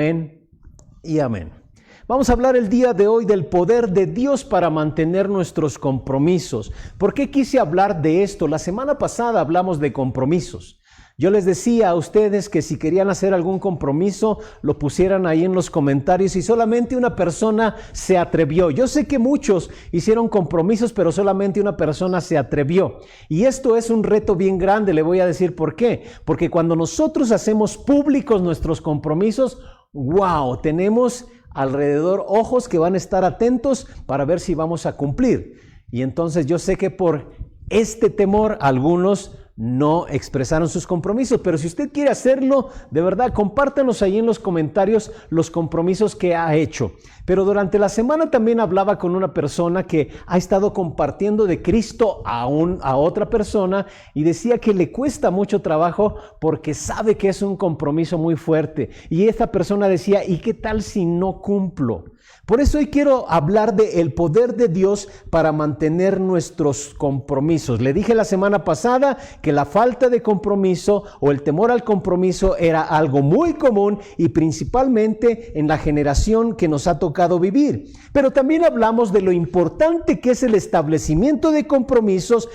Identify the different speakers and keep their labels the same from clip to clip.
Speaker 1: Amén y amén. Vamos a hablar el día de hoy del poder de Dios para mantener nuestros compromisos. ¿Por qué quise hablar de esto? La semana pasada hablamos de compromisos. Yo les decía a ustedes que si querían hacer algún compromiso, lo pusieran ahí en los comentarios y solamente una persona se atrevió. Yo sé que muchos hicieron compromisos, pero solamente una persona se atrevió. Y esto es un reto bien grande, le voy a decir por qué. Porque cuando nosotros hacemos públicos nuestros compromisos, ¡wow! Tenemos alrededor ojos que van a estar atentos para ver si vamos a cumplir. Y entonces yo sé que por este temor algunos no expresaron sus compromisos, pero si usted quiere hacerlo, de verdad, compártanos ahí en los comentarios los compromisos que ha hecho. Pero durante la semana también hablaba con una persona que ha estado compartiendo de Cristo a otra persona y decía que le cuesta mucho trabajo porque sabe que es un compromiso muy fuerte. Y esta persona decía, ¿y qué tal si no cumplo? Por eso hoy quiero hablar del poder de Dios para mantener nuestros compromisos. Le dije la semana pasada que la falta de compromiso o el temor al compromiso era algo muy común y principalmente en la generación que nos ha tocado vivir. Pero también hablamos de lo importante que es el establecimiento de compromisos,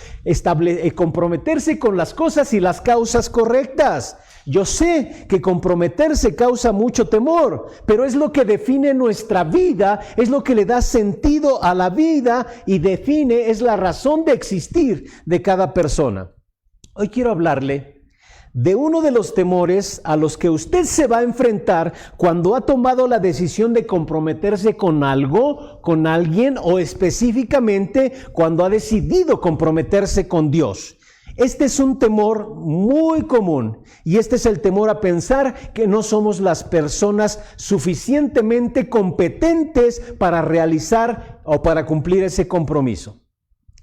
Speaker 1: comprometerse con las cosas y las causas correctas. Yo sé que comprometerse causa mucho temor, pero es lo que define nuestra vida, es lo que le da sentido a la vida y es la razón de existir de cada persona. Hoy quiero hablarle de uno de los temores a los que usted se va a enfrentar cuando ha tomado la decisión de comprometerse con algo, con alguien o específicamente cuando ha decidido comprometerse con Dios. Este es un temor muy común y este es el temor a pensar que no somos las personas suficientemente competentes para realizar o para cumplir ese compromiso.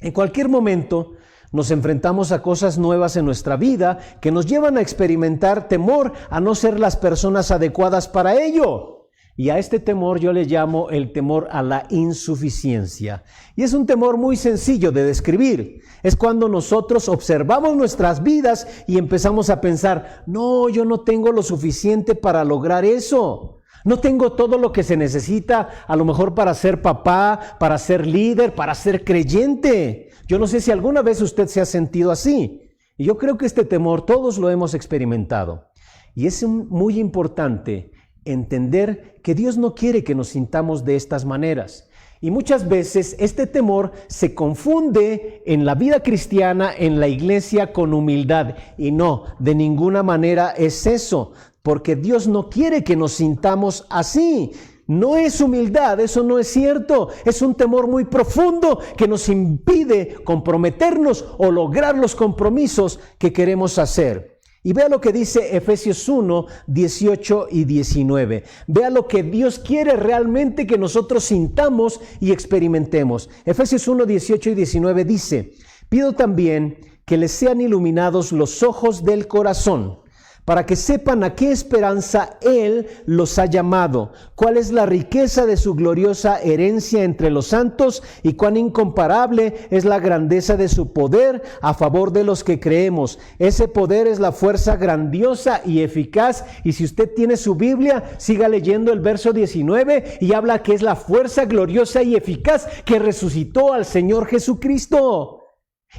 Speaker 1: En cualquier momento nos enfrentamos a cosas nuevas en nuestra vida que nos llevan a experimentar temor a no ser las personas adecuadas para ello. Y a este temor yo le llamo el temor a la insuficiencia. Y es un temor muy sencillo de describir. Es cuando nosotros observamos nuestras vidas y empezamos a pensar, no, yo no tengo lo suficiente para lograr eso. No tengo todo lo que se necesita, a lo mejor para ser papá, para ser líder, para ser creyente. Yo no sé si alguna vez usted se ha sentido así. Y yo creo que este temor todos lo hemos experimentado. Y es muy importante entender que Dios no quiere que nos sintamos de estas maneras. Y muchas veces este temor se confunde en la vida cristiana, en la iglesia, con humildad. Y no, de ninguna manera es eso, porque Dios no quiere que nos sintamos así. No es humildad, eso no es cierto. Es un temor muy profundo que nos impide comprometernos o lograr los compromisos que queremos hacer. Y vea lo que dice Efesios 1, 18 y 19. Vea lo que Dios quiere realmente que nosotros sintamos y experimentemos. Efesios 1, 18 y 19 dice, pido también que les sean iluminados los ojos del corazón, para que sepan a qué esperanza Él los ha llamado, cuál es la riqueza de su gloriosa herencia entre los santos y cuán incomparable es la grandeza de su poder a favor de los que creemos. Ese poder es la fuerza grandiosa y eficaz. Y si usted tiene su Biblia, siga leyendo el verso 19 y habla que es la fuerza gloriosa y eficaz que resucitó al Señor Jesucristo.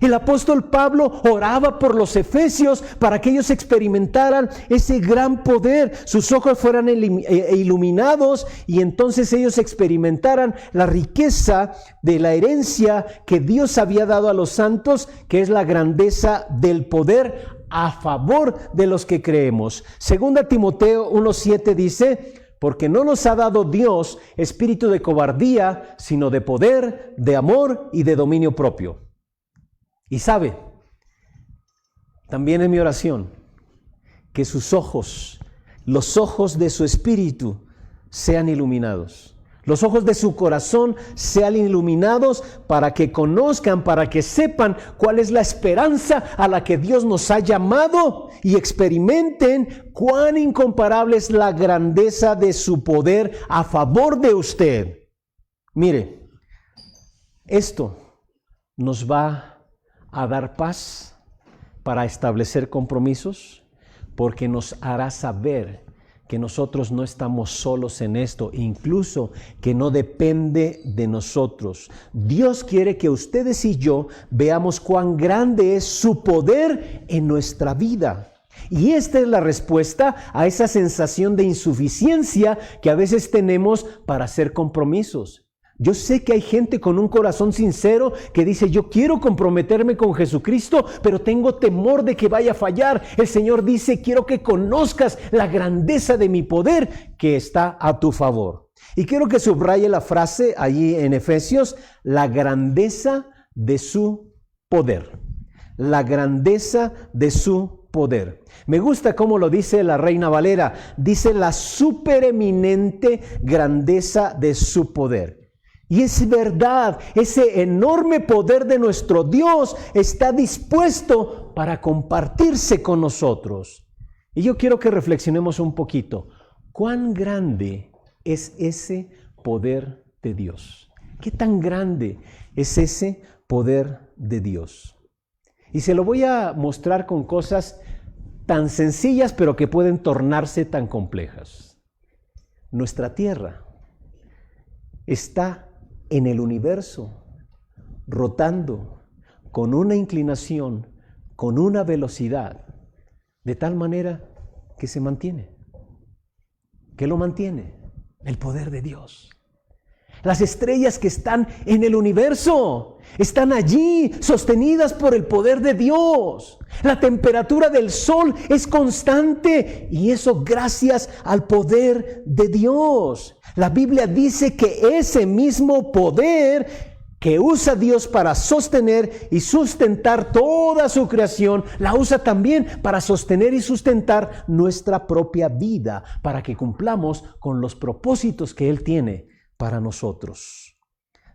Speaker 1: El apóstol Pablo oraba por los efesios para que ellos experimentaran ese gran poder, sus ojos fueran iluminados y entonces ellos experimentaran la riqueza de la herencia que Dios había dado a los santos, que es la grandeza del poder a favor de los que creemos. Segunda Timoteo 1:7 dice, porque no nos ha dado Dios espíritu de cobardía, sino de poder, de amor y de dominio propio. Y sabe, también en mi oración, que sus ojos, los ojos de su espíritu, sean iluminados. Los ojos de su corazón sean iluminados para que conozcan, para que sepan cuál es la esperanza a la que Dios nos ha llamado y experimenten cuán incomparable es la grandeza de su poder a favor de usted. Mire, esto nos va a dar paz para establecer compromisos, porque nos hará saber que nosotros no estamos solos en esto, incluso que no depende de nosotros. Dios quiere que ustedes y yo veamos cuán grande es su poder en nuestra vida. Y esta es la respuesta a esa sensación de insuficiencia que a veces tenemos para hacer compromisos. Yo sé que hay gente con un corazón sincero que dice, yo quiero comprometerme con Jesucristo, pero tengo temor de que vaya a fallar. El Señor dice, quiero que conozcas la grandeza de mi poder que está a tu favor. Y quiero que subraye la frase allí en Efesios, la grandeza de su poder. La grandeza de su poder. Me gusta cómo lo dice la Reina Valera. Dice la supereminente grandeza de su poder. Y es verdad, ese enorme poder de nuestro Dios está dispuesto para compartirse con nosotros. Y yo quiero que reflexionemos un poquito. ¿Cuán grande es ese poder de Dios? ¿Qué tan grande es ese poder de Dios? Y se lo voy a mostrar con cosas tan sencillas, pero que pueden tornarse tan complejas. Nuestra tierra está en el universo, rotando con una inclinación, con una velocidad, de tal manera que se mantiene. ¿Qué lo mantiene? El poder de Dios. Las estrellas que están en el universo están allí, sostenidas por el poder de Dios. La temperatura del sol es constante y eso gracias al poder de Dios. La Biblia dice que ese mismo poder que usa Dios para sostener y sustentar toda su creación, la usa también para sostener y sustentar nuestra propia vida, para que cumplamos con los propósitos que Él tiene para nosotros.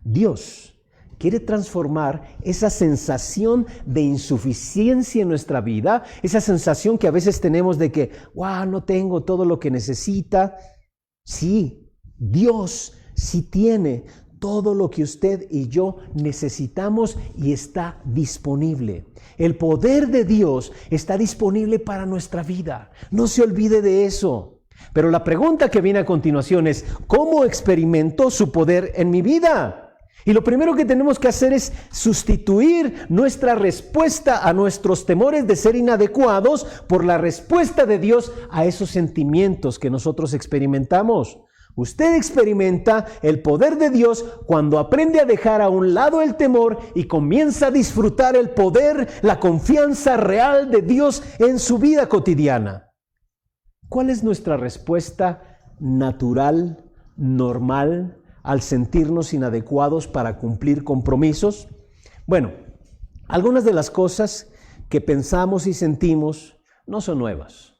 Speaker 1: Dios quiere transformar esa sensación de insuficiencia en nuestra vida, esa sensación que a veces tenemos de que, no tengo todo lo que necesita. Sí, Dios sí tiene todo lo que usted y yo necesitamos y está disponible. El poder de Dios está disponible para nuestra vida. No se olvide de eso. Pero la pregunta que viene a continuación es, ¿cómo experimento su poder en mi vida? Y lo primero que tenemos que hacer es sustituir nuestra respuesta a nuestros temores de ser inadecuados por la respuesta de Dios a esos sentimientos que nosotros experimentamos. Usted experimenta el poder de Dios cuando aprende a dejar a un lado el temor y comienza a disfrutar el poder, la confianza real de Dios en su vida cotidiana. ¿Cuál es nuestra respuesta natural, normal, al sentirnos inadecuados para cumplir compromisos? Bueno, algunas de las cosas que pensamos y sentimos no son nuevas.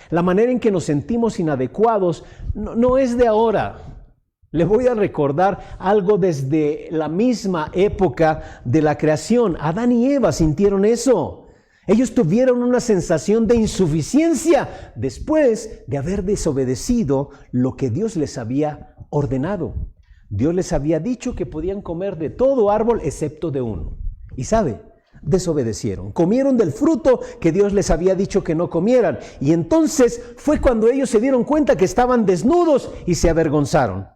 Speaker 1: La manera en que nos sentimos inadecuados no es de ahora. Les voy a recordar algo desde la misma época de la creación. Adán y Eva sintieron eso. Ellos tuvieron una sensación de insuficiencia después de haber desobedecido lo que Dios les había ordenado. Dios les había dicho que podían comer de todo árbol excepto de uno. Y ¿sabe? Desobedecieron, comieron del fruto que Dios les había dicho que no comieran. Y entonces fue cuando ellos se dieron cuenta que estaban desnudos y se avergonzaron.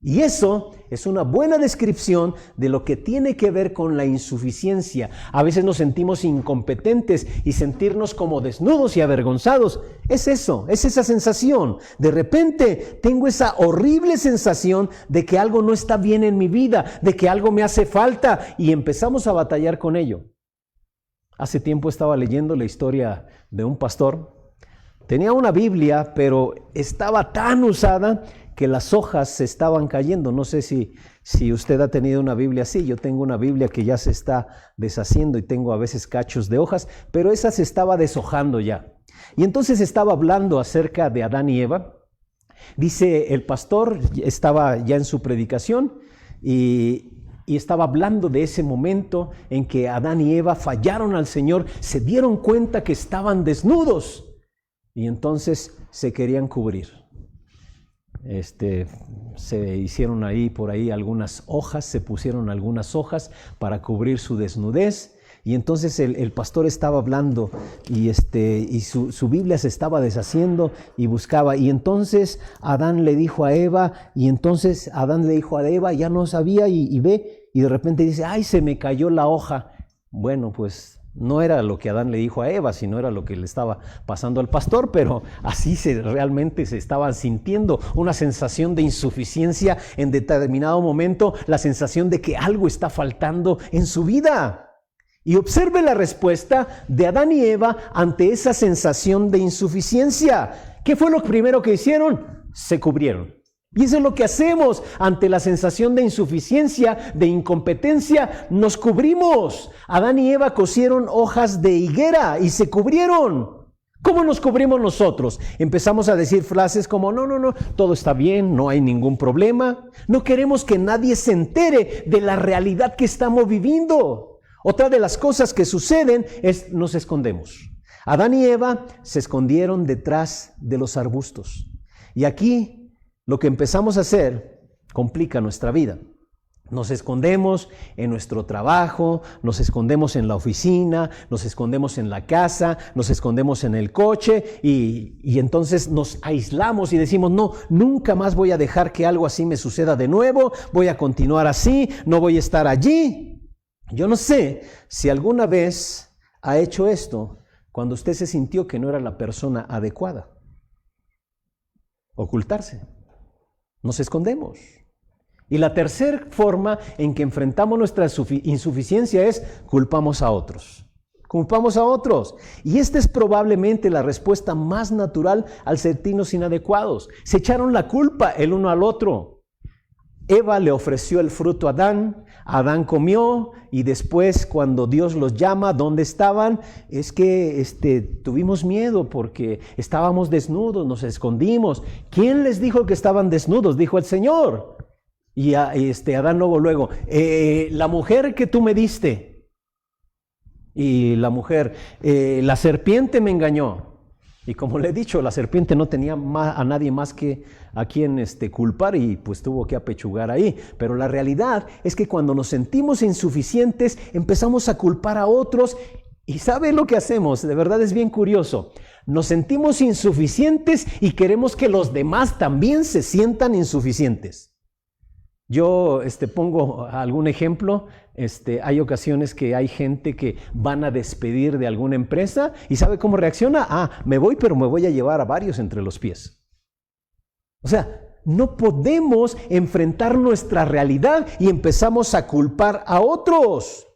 Speaker 1: Y eso es una buena descripción de lo que tiene que ver con la insuficiencia. A veces nos sentimos incompetentes y sentirnos como desnudos y avergonzados. Es eso, es esa sensación. De repente tengo esa horrible sensación de que algo no está bien en mi vida, de que algo me hace falta y empezamos a batallar con ello. Hace tiempo estaba leyendo la historia de un pastor. Tenía una Biblia, pero estaba tan usada que las hojas se estaban cayendo. No sé si usted ha tenido una Biblia así. Yo tengo una Biblia que ya se está deshaciendo y tengo a veces cachos de hojas, pero esa se estaba deshojando ya. Y entonces estaba hablando acerca de Adán y Eva. Dice, el pastor estaba ya en su predicación y estaba hablando de ese momento en que Adán y Eva fallaron al Señor, se dieron cuenta que estaban desnudos y entonces se querían cubrir. Se hicieron por ahí algunas hojas, se pusieron algunas hojas para cubrir su desnudez Y entonces el pastor estaba hablando y su Biblia se estaba deshaciendo y buscaba. Y entonces Adán le dijo a Eva, ya no sabía y ve, y de repente dice, ay, se me cayó la hoja. Bueno, pues no era lo que Adán le dijo a Eva, sino era lo que le estaba pasando al pastor, pero así realmente se estaban sintiendo una sensación de insuficiencia en determinado momento, la sensación de que algo está faltando en su vida. Y observe la respuesta de Adán y Eva ante esa sensación de insuficiencia. ¿Qué fue lo primero que hicieron? Se cubrieron. Y eso es lo que hacemos ante la sensación de insuficiencia, de incompetencia, nos cubrimos. Adán y Eva cosieron hojas de higuera y se cubrieron. ¿Cómo nos cubrimos nosotros? Empezamos a decir frases como, no, todo está bien, no hay ningún problema. No queremos que nadie se entere de la realidad que estamos viviendo. Otra de las cosas que suceden es nos escondemos. Adán y Eva se escondieron detrás de los arbustos. Y aquí lo que empezamos a hacer complica nuestra vida. Nos escondemos en nuestro trabajo, nos escondemos en la oficina, nos escondemos en la casa, nos escondemos en el coche y entonces nos aislamos y decimos, no, nunca más voy a dejar que algo así me suceda de nuevo, voy a continuar así, no voy a estar allí. Yo no sé si alguna vez ha hecho esto cuando usted se sintió que no era la persona adecuada. Ocultarse. Nos escondemos. Y la tercera forma en que enfrentamos nuestra insuficiencia es culpamos a otros. Culpamos a otros. Y esta es probablemente la respuesta más natural al sentirnos inadecuados. Se echaron la culpa el uno al otro. Eva le ofreció el fruto a Adán, Adán comió y después cuando Dios los llama, ¿dónde estaban? Es que tuvimos miedo porque estábamos desnudos, nos escondimos. ¿Quién les dijo que estaban desnudos? Dijo el Señor. Y Adán luego, la mujer que tú me diste. Y la mujer, la serpiente me engañó. Y como le he dicho, la serpiente no tenía a nadie más que a quien culpar y pues tuvo que apechugar ahí. Pero la realidad es que cuando nos sentimos insuficientes, empezamos a culpar a otros. ¿Y sabe lo que hacemos? De verdad es bien curioso. Nos sentimos insuficientes y queremos que los demás también se sientan insuficientes. Yo pongo algún ejemplo. Hay ocasiones que hay gente que van a despedir de alguna empresa y ¿sabe cómo reacciona? Me voy, pero me voy a llevar a varios entre los pies. O sea, no podemos enfrentar nuestra realidad y empezamos a culpar a otros.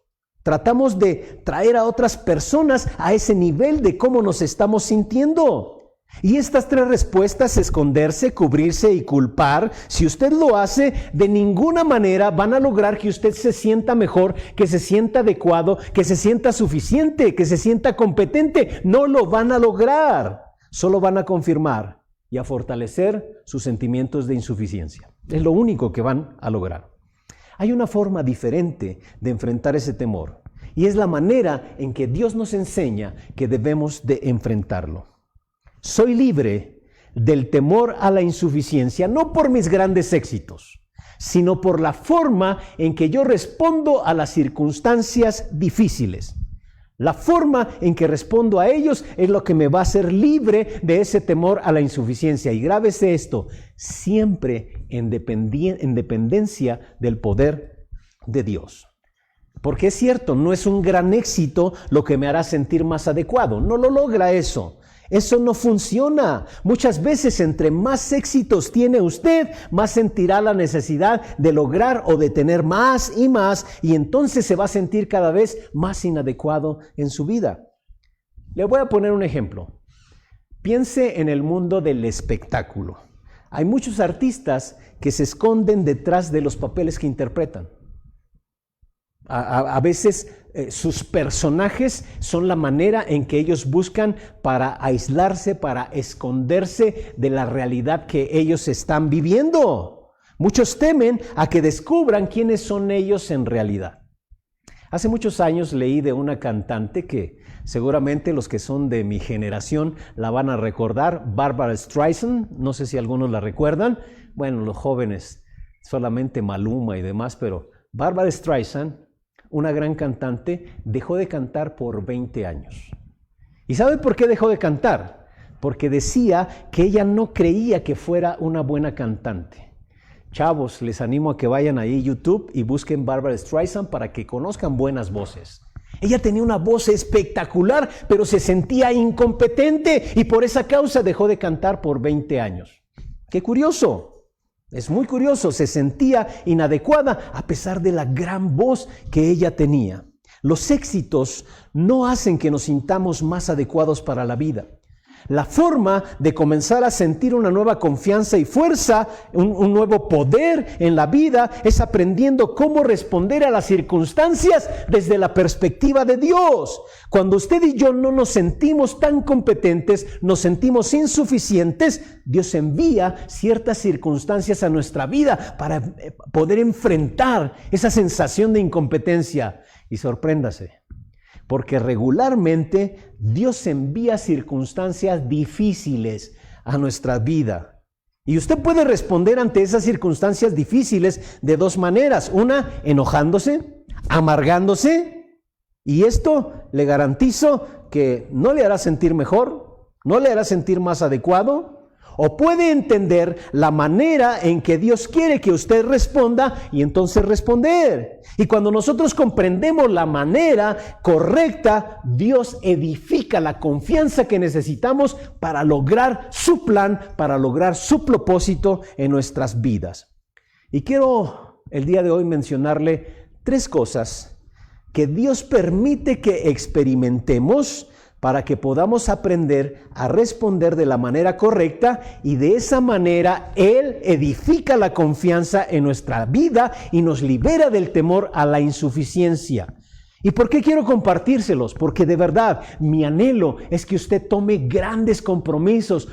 Speaker 1: Tratamos de traer a otras personas a ese nivel de cómo nos estamos sintiendo. Y estas tres respuestas, esconderse, cubrirse y culpar, si usted lo hace, de ninguna manera van a lograr que usted se sienta mejor, que se sienta adecuado, que se sienta suficiente, que se sienta competente. No lo van a lograr. Solo van a confirmar y a fortalecer sus sentimientos de insuficiencia. Es lo único que van a lograr. Hay una forma diferente de enfrentar ese temor y es la manera en que Dios nos enseña que debemos de enfrentarlo. Soy libre del temor a la insuficiencia, no por mis grandes éxitos, sino por la forma en que yo respondo a las circunstancias difíciles. La forma en que respondo a ellos es lo que me va a hacer libre de ese temor a la insuficiencia. Y grábese esto, siempre en dependencia del poder de Dios. Porque es cierto, no es un gran éxito lo que me hará sentir más adecuado. No lo logra eso. Eso no funciona. Muchas veces entre más éxitos tiene usted, más sentirá la necesidad de lograr o de tener más y entonces se va a sentir cada vez más inadecuado en su vida. Le voy a poner un ejemplo. Piense en el mundo del espectáculo. Hay muchos artistas que se esconden detrás de los papeles que interpretan. A veces sus personajes son la manera en que ellos buscan para aislarse, para esconderse de la realidad que ellos están viviendo. Muchos temen a que descubran quiénes son ellos en realidad. Hace muchos años leí de una cantante que seguramente los que son de mi generación la van a recordar, Barbra Streisand. No sé si algunos la recuerdan. Bueno, los jóvenes solamente Maluma y demás, pero Barbra Streisand una gran cantante, dejó de cantar por 20 años. ¿Y sabe por qué dejó de cantar? Porque decía que ella no creía que fuera una buena cantante. Chavos, les animo a que vayan ahí a YouTube y busquen Barbra Streisand para que conozcan buenas voces. Ella tenía una voz espectacular, pero se sentía incompetente y por esa causa dejó de cantar por 20 años. ¡Qué curioso! Es muy curioso, se sentía inadecuada a pesar de la gran voz que ella tenía. Los éxitos no hacen que nos sintamos más adecuados para la vida. La forma de comenzar a sentir una nueva confianza y fuerza, un nuevo poder en la vida, es aprendiendo cómo responder a las circunstancias desde la perspectiva de Dios. Cuando usted y yo no nos sentimos tan competentes, nos sentimos insuficientes, Dios envía ciertas circunstancias a nuestra vida para poder enfrentar esa sensación de incompetencia. Y sorpréndase, porque regularmente Dios envía circunstancias difíciles a nuestra vida. Y usted puede responder ante esas circunstancias difíciles de dos maneras. Una, enojándose, amargándose. Y esto le garantizo que no le hará sentir mejor, no le hará sentir más adecuado. O puede entender la manera en que Dios quiere que usted responda y entonces responder. Y cuando nosotros comprendemos la manera correcta, Dios edifica la confianza que necesitamos para lograr su plan, para lograr su propósito en nuestras vidas. Y quiero el día de hoy mencionarle 3 cosas que Dios permite que experimentemos para que podamos aprender a responder de la manera correcta y de esa manera Él edifica la confianza en nuestra vida y nos libera del temor a la insuficiencia. ¿Y por qué quiero compartírselos? Porque de verdad mi anhelo es que usted tome grandes compromisos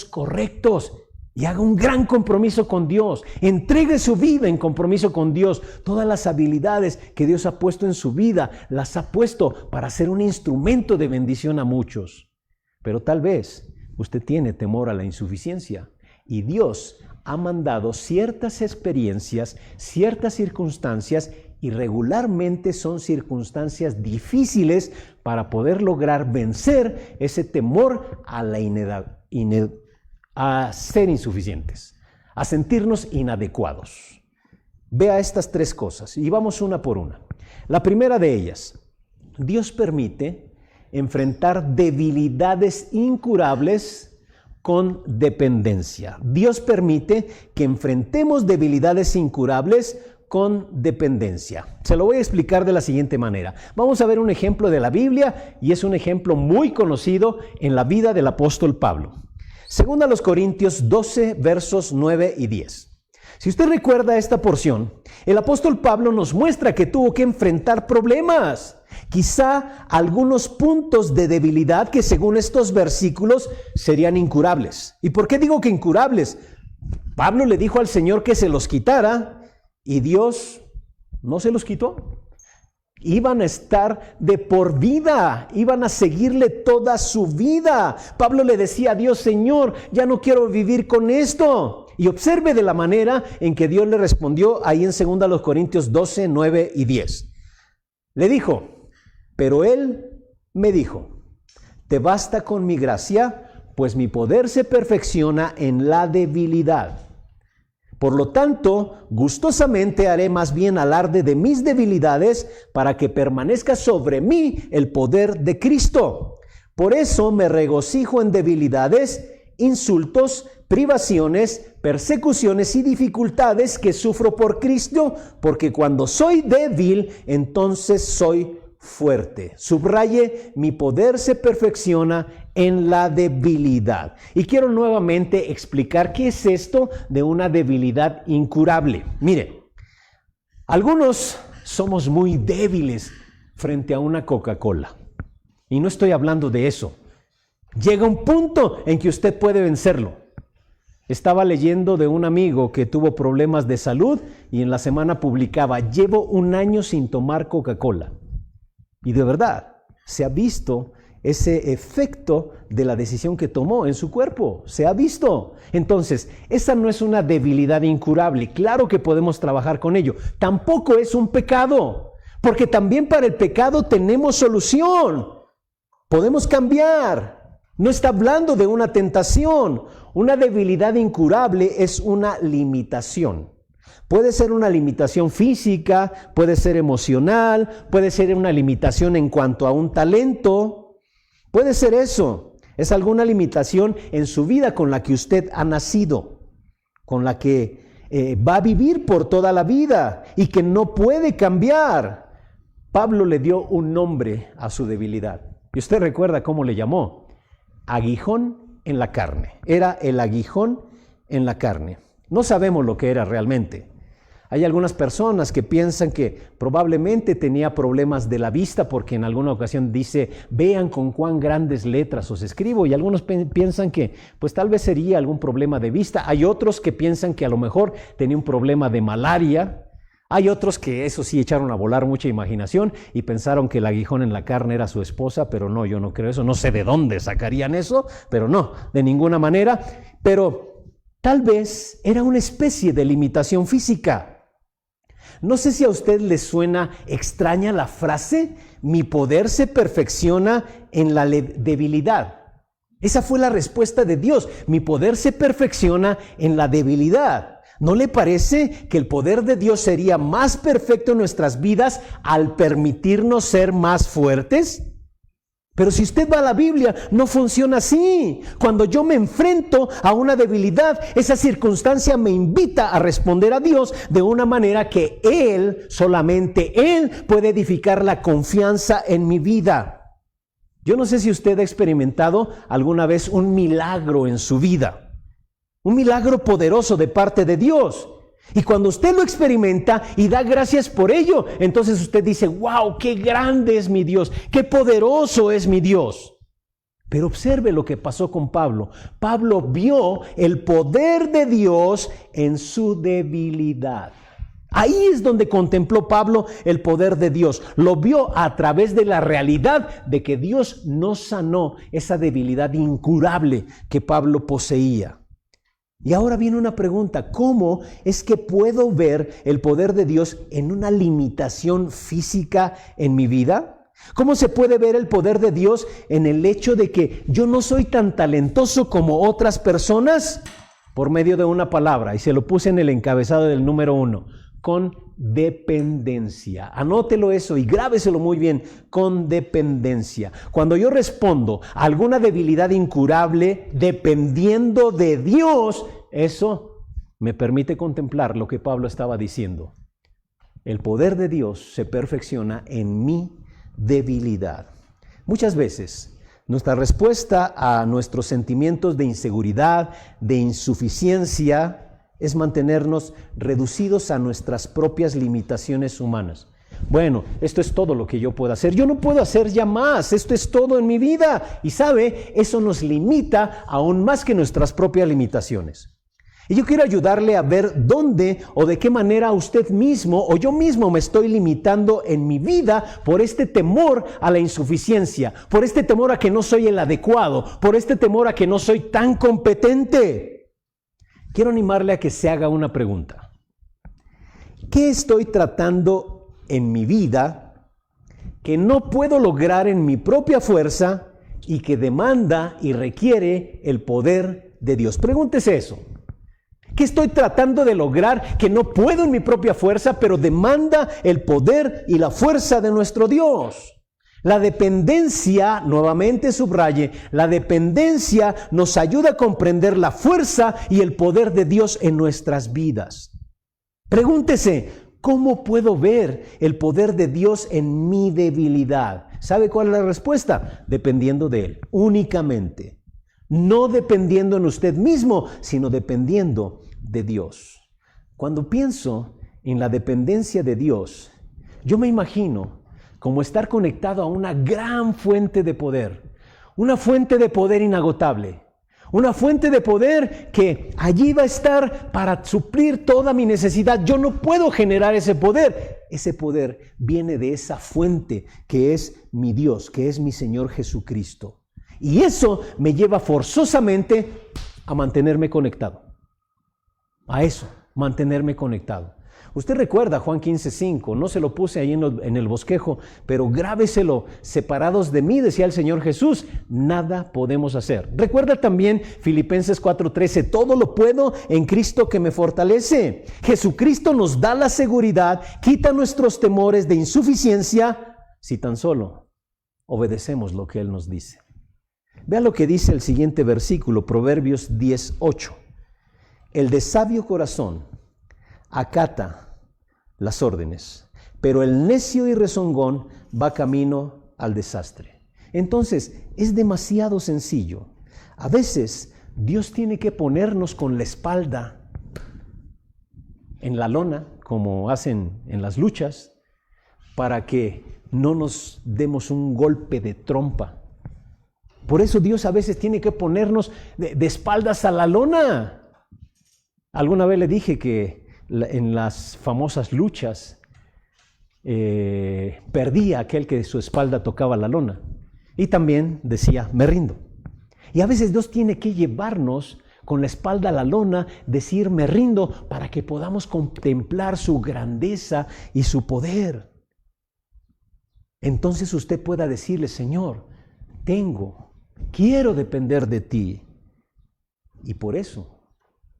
Speaker 1: correctos. Y haga un gran compromiso con Dios. Entregue su vida en compromiso con Dios. Todas las habilidades que Dios ha puesto en su vida, las ha puesto para ser un instrumento de bendición a muchos. Pero tal vez usted tiene temor a la insuficiencia. Y Dios ha mandado ciertas experiencias, ciertas circunstancias, y regularmente son circunstancias difíciles para poder lograr vencer ese temor a la a ser insuficientes, a sentirnos inadecuados. Vea estas 3 cosas y vamos una por una. La primera de ellas, Dios permite enfrentar debilidades incurables con dependencia. Dios permite que enfrentemos debilidades incurables con dependencia. Se lo voy a explicar de la siguiente manera. Vamos a ver un ejemplo de la Biblia y es un ejemplo muy conocido en la vida del apóstol Pablo. Según a los Corintios 12, versos 9 y 10. Si usted recuerda esta porción, el apóstol Pablo nos muestra que tuvo que enfrentar problemas, quizá algunos puntos de debilidad que según estos versículos serían incurables. ¿Y por qué digo que incurables? Pablo le dijo al Señor que se los quitara y Dios no se los quitó. Iban a estar de por vida, iban a seguirle toda su vida. Pablo le decía a Dios: Señor, ya no quiero vivir con esto. Y observe de la manera en que Dios le respondió ahí en 2 Corintios 12, 9 y 10. Le dijo, pero él me dijo: te basta con mi gracia, pues mi poder se perfecciona en la debilidad. Por lo tanto, gustosamente haré más bien alarde de mis debilidades para que permanezca sobre mí el poder de Cristo. Por eso me regocijo en debilidades, insultos, privaciones, persecuciones y dificultades que sufro por Cristo, porque cuando soy débil, entonces soy fuerte. Subraye, mi poder se perfecciona en la debilidad. Y quiero nuevamente explicar qué es esto de una debilidad incurable. Mire, algunos somos muy débiles frente a una Coca-Cola. Y no estoy hablando de eso. Llega un punto en que usted puede vencerlo. Estaba leyendo de un amigo que tuvo problemas de salud y en la semana publicaba: llevo 1 año sin tomar Coca-Cola. Y de verdad, se ha visto ese efecto de la decisión que tomó en su cuerpo. Se ha visto. Entonces, esa no es una debilidad incurable. Claro que podemos trabajar con ello. Tampoco es un pecado. Porque también para el pecado tenemos solución. Podemos cambiar. No está hablando de una tentación. Una debilidad incurable es una limitación. Puede ser una limitación física, puede ser emocional, puede ser una limitación en cuanto a un talento. Puede ser eso. Es alguna limitación en su vida con la que usted ha nacido, con la que va a vivir por toda la vida y que no puede cambiar. Pablo le dio un nombre a su debilidad. Y usted recuerda cómo le llamó. Aguijón en la carne. Era el aguijón en la carne. No sabemos lo que era realmente. Hay algunas personas que piensan que probablemente tenía problemas de la vista porque en alguna ocasión dice, vean con cuán grandes letras os escribo, y algunos piensan que pues tal vez sería algún problema de vista. Hay otros que piensan que a lo mejor tenía un problema de malaria. Hay otros que eso sí echaron a volar mucha imaginación y pensaron que el aguijón en la carne era su esposa, pero no, yo no creo eso. No sé de dónde sacarían eso, pero no, de ninguna manera. Pero tal vez era una especie de limitación física. No sé si a usted le suena extraña la frase, mi poder se perfecciona en la debilidad. Esa fue la respuesta de Dios, mi poder se perfecciona en la debilidad. ¿No le parece que el poder de Dios sería más perfecto en nuestras vidas al permitirnos ser más fuertes? Pero si usted va a la Biblia, no funciona así. Cuando yo me enfrento a una debilidad, esa circunstancia me invita a responder a Dios de una manera que Él, solamente Él, puede edificar la confianza en mi vida. Yo no sé si usted ha experimentado alguna vez un milagro en su vida. Un milagro poderoso de parte de Dios. Y cuando usted lo experimenta y da gracias por ello, entonces usted dice, wow, qué grande es mi Dios, qué poderoso es mi Dios. Pero observe lo que pasó con Pablo. Pablo vio el poder de Dios en su debilidad. Ahí es donde contempló Pablo el poder de Dios. Lo vio a través de la realidad de que Dios no sanó esa debilidad incurable que Pablo poseía. Y ahora viene una pregunta, ¿cómo es que puedo ver el poder de Dios en una limitación física en mi vida? ¿Cómo se puede ver el poder de Dios en el hecho de que yo no soy tan talentoso como otras personas? Por medio de una palabra, y se lo puse en el encabezado del número 1, con dependencia. Anótelo eso y grábeselo muy bien, con dependencia. Cuando yo respondo a alguna debilidad incurable dependiendo de Dios, eso me permite contemplar lo que Pablo estaba diciendo. El poder de Dios se perfecciona en mi debilidad. Muchas veces nuestra respuesta a nuestros sentimientos de inseguridad, de insuficiencia, es mantenernos reducidos a nuestras propias limitaciones humanas. Bueno, esto es todo lo que yo puedo hacer. Yo no puedo hacer ya más. Esto es todo en mi vida. Y sabe, eso nos limita aún más que nuestras propias limitaciones. Y yo quiero ayudarle a ver dónde o de qué manera usted mismo o yo mismo me estoy limitando en mi vida por este temor a la insuficiencia, por este temor a que no soy el adecuado, por este temor a que no soy tan competente. Quiero animarle a que se haga una pregunta. ¿Qué estoy tratando en mi vida que no puedo lograr en mi propia fuerza y que demanda y requiere el poder de Dios? Pregúntese eso. ¿Qué estoy tratando de lograr que no puedo en mi propia fuerza, pero demanda el poder y la fuerza de nuestro Dios? La dependencia, nuevamente subraye, la dependencia nos ayuda a comprender la fuerza y el poder de Dios en nuestras vidas. Pregúntese, ¿cómo puedo ver el poder de Dios en mi debilidad? ¿Sabe cuál es la respuesta? Dependiendo de Él, únicamente. No dependiendo en usted mismo, sino dependiendo de Dios. Cuando pienso en la dependencia de Dios, yo me imagino como estar conectado a una gran fuente de poder, una fuente de poder inagotable, una fuente de poder que allí va a estar para suplir toda mi necesidad. Yo no puedo generar ese poder viene de esa fuente que es mi Dios, que es mi Señor Jesucristo. Y eso me lleva forzosamente a mantenerme conectado, a eso, mantenerme conectado. Usted recuerda Juan 15:5, no se lo puse ahí en el bosquejo, pero grábeselo: separados de mí, decía el Señor Jesús, nada podemos hacer. Recuerda también Filipenses 4:13, todo lo puedo en Cristo que me fortalece. Jesucristo nos da la seguridad, quita nuestros temores de insuficiencia, si tan solo obedecemos lo que Él nos dice. Vea lo que dice el siguiente versículo, Proverbios 10:8. El de sabio corazón acata las órdenes, pero el necio y rezongón va camino al desastre. Entonces, es demasiado sencillo. A veces, Dios tiene que ponernos con la espalda en la lona, como hacen en las luchas, para que no nos demos un golpe de trompa. Por eso Dios a veces tiene que ponernos de espaldas a la lona. Alguna vez le dije que en las famosas luchas perdía aquel que de su espalda tocaba la lona. Y también decía, me rindo. Y a veces Dios tiene que llevarnos con la espalda a la lona, decir, me rindo, para que podamos contemplar su grandeza y su poder. Entonces usted pueda decirle, Señor, quiero depender de ti. Y por eso,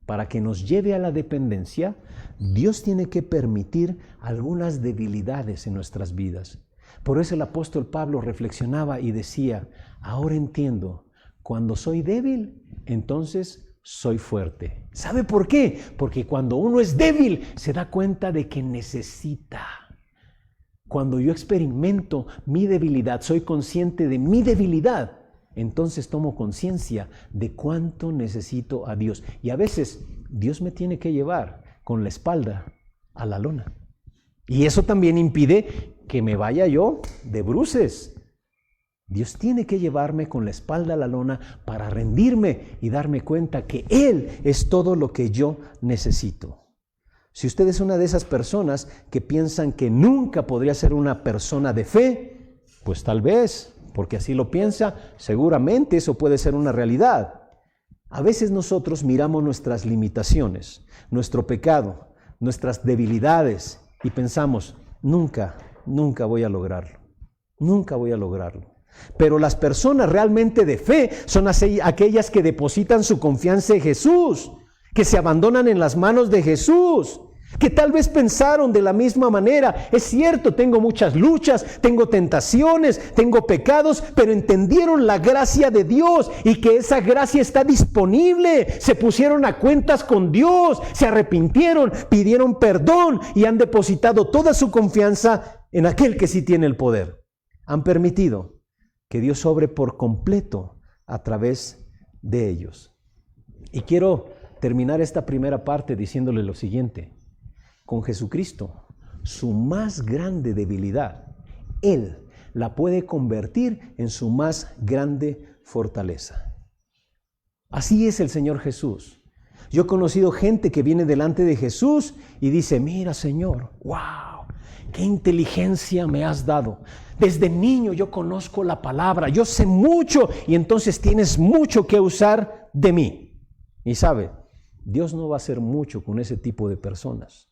Speaker 1: para que nos lleve a la dependencia, Dios tiene que permitir algunas debilidades en nuestras vidas. Por eso el apóstol Pablo reflexionaba y decía, ahora entiendo, cuando soy débil, entonces soy fuerte. ¿Sabe por qué? Porque cuando uno es débil, se da cuenta de que necesita. Cuando yo experimento mi debilidad, soy consciente de mi debilidad, entonces tomo conciencia de cuánto necesito a Dios. Y a veces Dios me tiene que llevar con la espalda a la lona. Y eso también impide que me vaya yo de bruces. Dios tiene que llevarme con la espalda a la lona para rendirme y darme cuenta que Él es todo lo que yo necesito. Si usted es una de esas personas que piensan que nunca podría ser una persona de fe, pues tal vez, porque así lo piensa, seguramente eso puede ser una realidad. A veces nosotros miramos nuestras limitaciones, nuestro pecado, nuestras debilidades y pensamos, nunca voy a lograrlo, nunca voy a lograrlo. Pero las personas realmente de fe son aquellas que depositan su confianza en Jesús, que se abandonan en las manos de Jesús, que tal vez pensaron de la misma manera, es cierto, tengo muchas luchas, tengo tentaciones, tengo pecados, pero entendieron la gracia de Dios y que esa gracia está disponible, se pusieron a cuentas con Dios, se arrepintieron, pidieron perdón y han depositado toda su confianza en aquel que sí tiene el poder. Han permitido que Dios obre por completo a través de ellos. Y quiero terminar esta primera parte diciéndole lo siguiente. Con Jesucristo, su más grande debilidad, Él la puede convertir en su más grande fortaleza. Así es el Señor Jesús. Yo he conocido gente que viene delante de Jesús y dice, mira Señor, wow, qué inteligencia me has dado. Desde niño yo conozco la palabra, yo sé mucho y entonces tienes mucho que usar de mí. Y sabe, Dios no va a hacer mucho con ese tipo de personas.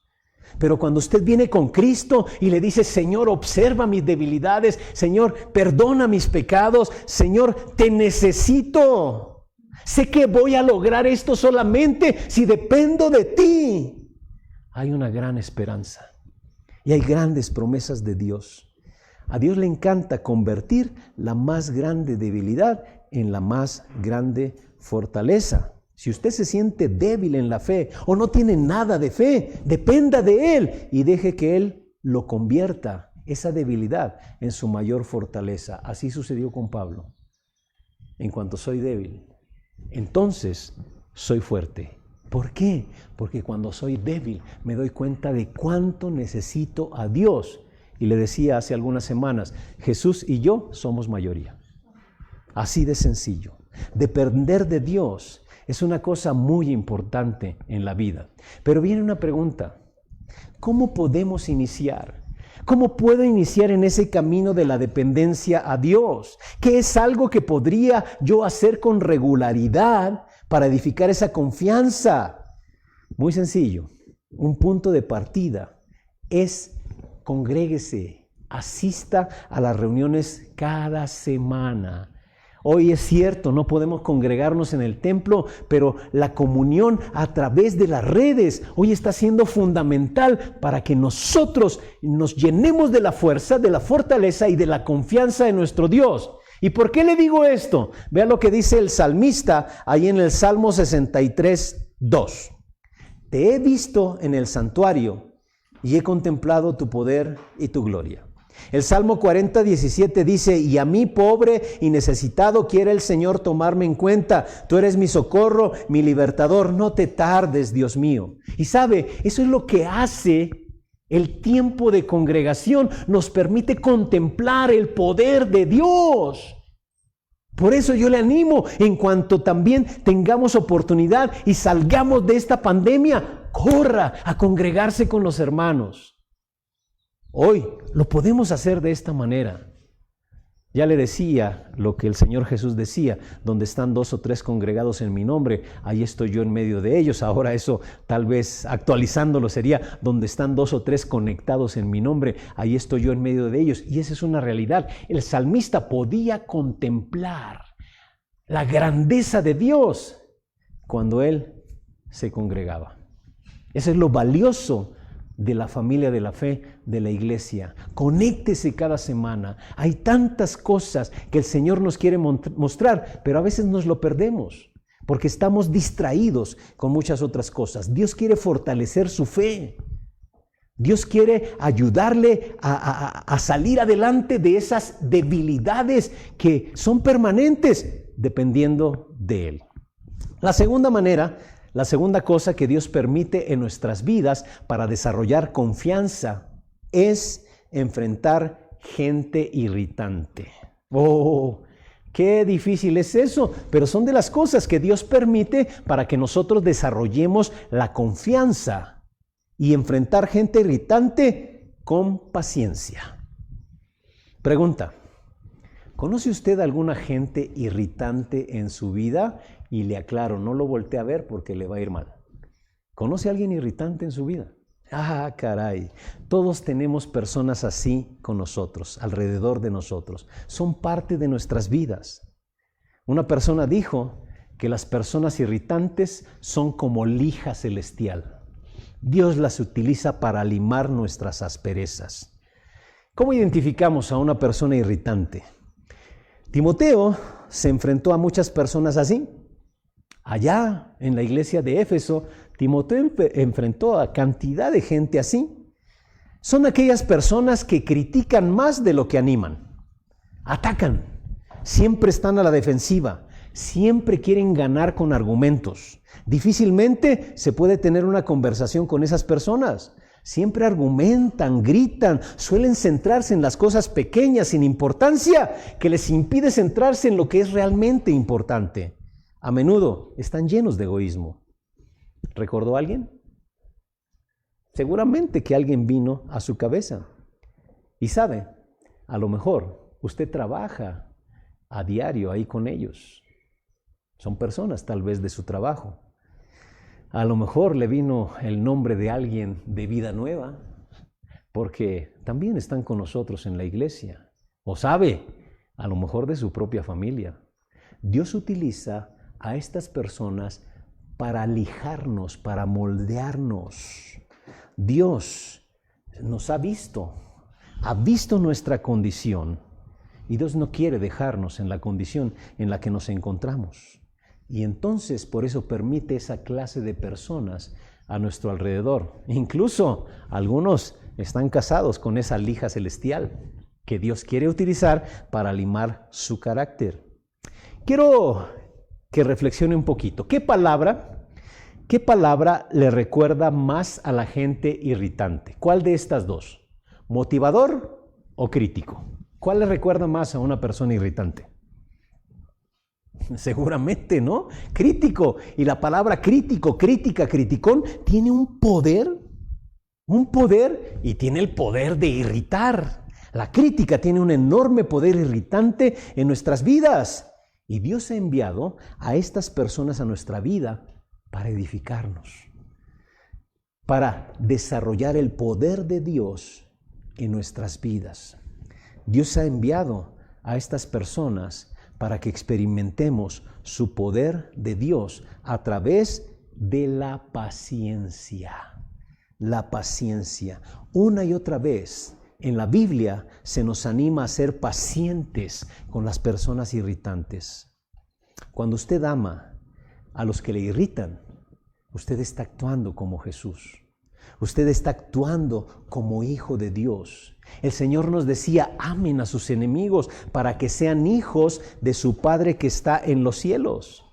Speaker 1: Pero cuando usted viene con Cristo y le dice, Señor, observa mis debilidades, Señor, perdona mis pecados, Señor, te necesito. Sé que voy a lograr esto solamente si dependo de ti. Hay una gran esperanza y hay grandes promesas de Dios. A Dios le encanta convertir la más grande debilidad en la más grande fortaleza. Si usted se siente débil en la fe o no tiene nada de fe, dependa de Él y deje que Él lo convierta, esa debilidad, en su mayor fortaleza. Así sucedió con Pablo. En cuanto soy débil, entonces soy fuerte. ¿Por qué? Porque cuando soy débil me doy cuenta de cuánto necesito a Dios. Y le decía hace algunas semanas, Jesús y yo somos mayoría. Así de sencillo. Depender de Dios es una cosa muy importante en la vida. Pero viene una pregunta. ¿Cómo podemos iniciar? ¿Cómo puedo iniciar en ese camino de la dependencia a Dios? ¿Qué es algo que podría yo hacer con regularidad para edificar esa confianza? Muy sencillo. un punto de partida es congréguese, asista a las reuniones cada semana. Hoy es cierto, no podemos congregarnos en el templo, pero la comunión a través de las redes hoy está siendo fundamental para que nosotros nos llenemos de la fuerza, de la fortaleza y de la confianza en nuestro Dios. ¿Y por qué le digo esto? Vea lo que dice el salmista ahí en el Salmo 63:2. Te he visto en el santuario y he contemplado tu poder y tu gloria. El Salmo 40:17 dice, y a mí pobre y necesitado quiere el Señor tomarme en cuenta. Tú eres mi socorro, mi libertador, no te tardes, Dios mío. Y sabe, eso es lo que hace el tiempo de congregación, nos permite contemplar el poder de Dios. Por eso yo le animo, en cuanto también tengamos oportunidad y salgamos de esta pandemia, corra a congregarse con los hermanos. Hoy lo podemos hacer de esta manera. Ya le decía lo que el Señor Jesús decía, donde están 2 o 3 congregados en mi nombre, ahí estoy yo en medio de ellos. Ahora eso tal vez actualizándolo sería, donde están 2 o 3 conectados en mi nombre, ahí estoy yo en medio de ellos. Y esa es una realidad. El salmista podía contemplar la grandeza de Dios cuando él se congregaba. Eso es lo valioso de la familia de la fe, de la iglesia. Conéctese cada semana. Hay tantas cosas que el Señor nos quiere mostrar, pero a veces nos lo perdemos porque estamos distraídos con muchas otras cosas. Dios quiere fortalecer su fe. Dios quiere ayudarle a salir adelante de esas debilidades que son permanentes dependiendo de Él. La segunda cosa que Dios permite en nuestras vidas para desarrollar confianza es enfrentar gente irritante. ¡Oh! ¡Qué difícil es eso! Pero son de las cosas que Dios permite para que nosotros desarrollemos la confianza y enfrentar gente irritante con paciencia. Pregunta: ¿conoce usted alguna gente irritante en su vida? Y le aclaro, no lo voltee a ver porque le va a ir mal. ¿Conoce a alguien irritante en su vida? Ah, caray. Todos tenemos personas así con nosotros, alrededor de nosotros. Son parte de nuestras vidas. Una persona dijo que las personas irritantes son como lija celestial. Dios las utiliza para limar nuestras asperezas. ¿Cómo identificamos a una persona irritante? Timoteo se enfrentó a muchas personas así. Allá en la iglesia de Éfeso, Timoteo enfrentó a cantidad de gente así. Son aquellas personas que critican más de lo que animan. Atacan. Siempre están a la defensiva. Siempre quieren ganar con argumentos. Difícilmente se puede tener una conversación con esas personas. Siempre argumentan, gritan, suelen centrarse en las cosas pequeñas sin importancia, que les impide centrarse en lo que es realmente importante. A menudo están llenos de egoísmo. ¿Recordó a alguien? Seguramente que alguien vino a su cabeza. Y sabe, a lo mejor usted trabaja a diario ahí con ellos. Son personas tal vez de su trabajo. A lo mejor le vino el nombre de alguien de Vida Nueva, porque también están con nosotros en la iglesia. O sabe, a lo mejor de su propia familia. Dios utiliza a estas personas para lijarnos, para moldearnos. Dios nos ha visto nuestra condición y Dios no quiere dejarnos en la condición en la que nos encontramos. Y entonces por eso permite esa clase de personas a nuestro alrededor. Incluso algunos están casados con esa lija celestial que Dios quiere utilizar para limar su carácter. Quiero que reflexione un poquito. ¿Qué palabra le recuerda más a la gente irritante? ¿Cuál de estas dos? ¿Motivador o crítico? ¿Cuál le recuerda más a una persona irritante? Seguramente, ¿no? Crítico. Y la palabra crítico, crítica, criticón, tiene un poder y tiene el poder de irritar. La crítica tiene un enorme poder irritante en nuestras vidas. Y Dios ha enviado a estas personas a nuestra vida para edificarnos. para desarrollar el poder de Dios en nuestras vidas. Dios ha enviado a estas personas para que experimentemos su poder de Dios a través de la paciencia. La paciencia. Una y otra vez en la Biblia se nos anima a ser pacientes con las personas irritantes. Cuando usted ama a los que le irritan, usted está actuando como Jesús. Usted está actuando como hijo de Dios. El Señor nos decía, amen a sus enemigos para que sean hijos de su Padre que está en los cielos.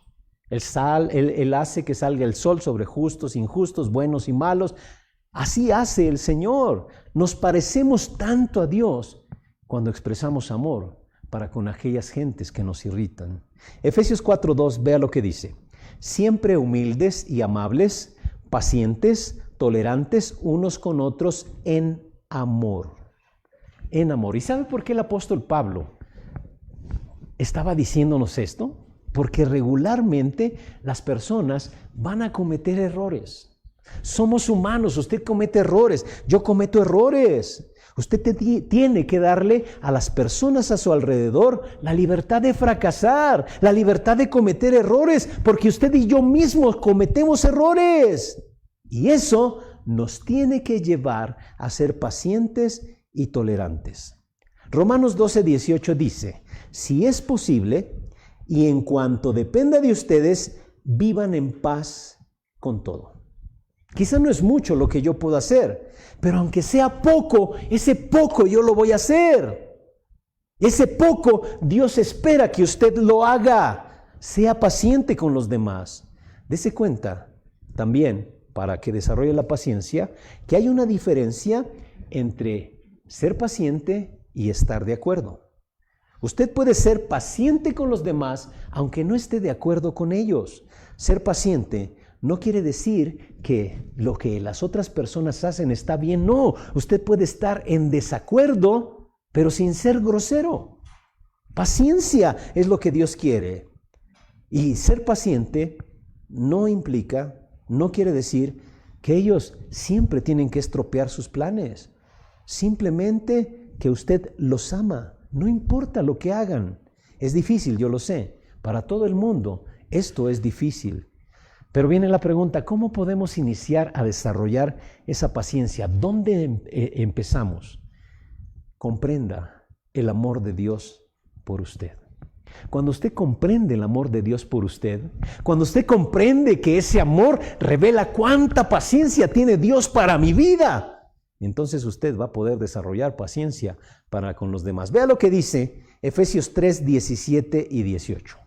Speaker 1: Él hace que salga el sol sobre justos, injustos, buenos y malos. Así hace el Señor. Nos parecemos tanto a Dios cuando expresamos amor para con aquellas gentes que nos irritan. Efesios 4:2, vea lo que dice. Siempre humildes y amables, pacientes, tolerantes unos con otros en amor. En amor. ¿Y sabe por qué el apóstol Pablo estaba diciéndonos esto? Porque regularmente las personas van a cometer errores. Somos humanos, usted comete errores, yo cometo errores. Usted tiene que darle a las personas a su alrededor la libertad de fracasar, la libertad de cometer errores, porque usted y yo mismos cometemos errores. Y eso nos tiene que llevar a ser pacientes y tolerantes. Romanos 12:18 dice, si es posible, y en cuanto dependa de ustedes, vivan en paz con todo. Quizá no es mucho lo que yo puedo hacer, pero aunque sea poco, ese poco yo lo voy a hacer. Ese poco Dios espera que usted lo haga. Sea paciente con los demás. Dese cuenta también, para que desarrolle la paciencia, que hay una diferencia entre ser paciente y estar de acuerdo. Usted puede ser paciente con los demás, aunque no esté de acuerdo con ellos. Ser paciente no quiere decir que lo que las otras personas hacen está bien. No, usted puede estar en desacuerdo, pero sin ser grosero. Paciencia es lo que Dios quiere. Y ser paciente no quiere decir que ellos siempre tienen que estropear sus planes. Simplemente que usted los ama. No importa lo que hagan. Es difícil, yo lo sé. Para todo el mundo esto es difícil. Pero viene la pregunta, ¿cómo podemos iniciar a desarrollar esa paciencia? ¿Dónde empezamos? Comprenda el amor de Dios por usted. Cuando usted comprende el amor de Dios por usted, cuando usted comprende que ese amor revela cuánta paciencia tiene Dios para mi vida, entonces usted va a poder desarrollar paciencia para con los demás. Vea lo que dice Efesios 3:17 y 18.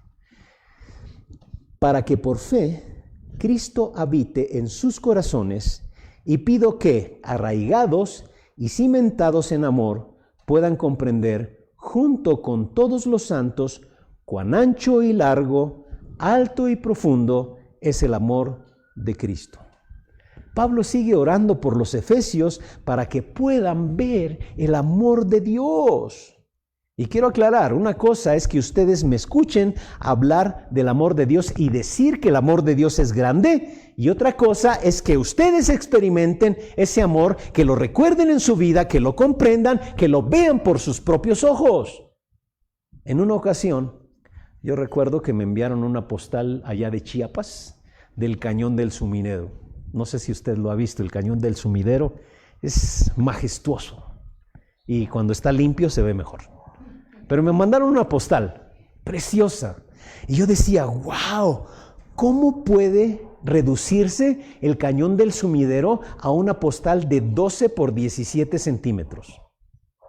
Speaker 1: Para que por fe Cristo habite en sus corazones, y pido que, arraigados y cimentados en amor, puedan comprender, junto con todos los santos, cuán ancho y largo, alto y profundo es el amor de Cristo. Pablo sigue orando por los efesios para que puedan ver el amor de Dios. Y quiero aclarar, una cosa es que ustedes me escuchen hablar del amor de Dios y decir que el amor de Dios es grande, y otra cosa es que ustedes experimenten ese amor, que lo recuerden en su vida, que lo comprendan, que lo vean por sus propios ojos. En una ocasión, yo recuerdo que me enviaron una postal allá de Chiapas, del Cañón del Sumidero. No sé si usted lo ha visto, el Cañón del Sumidero es majestuoso y cuando está limpio se ve mejor. Pero me mandaron una postal preciosa y yo decía, wow, ¿cómo puede reducirse el Cañón del Sumidero a una postal de 12 por 17 centímetros?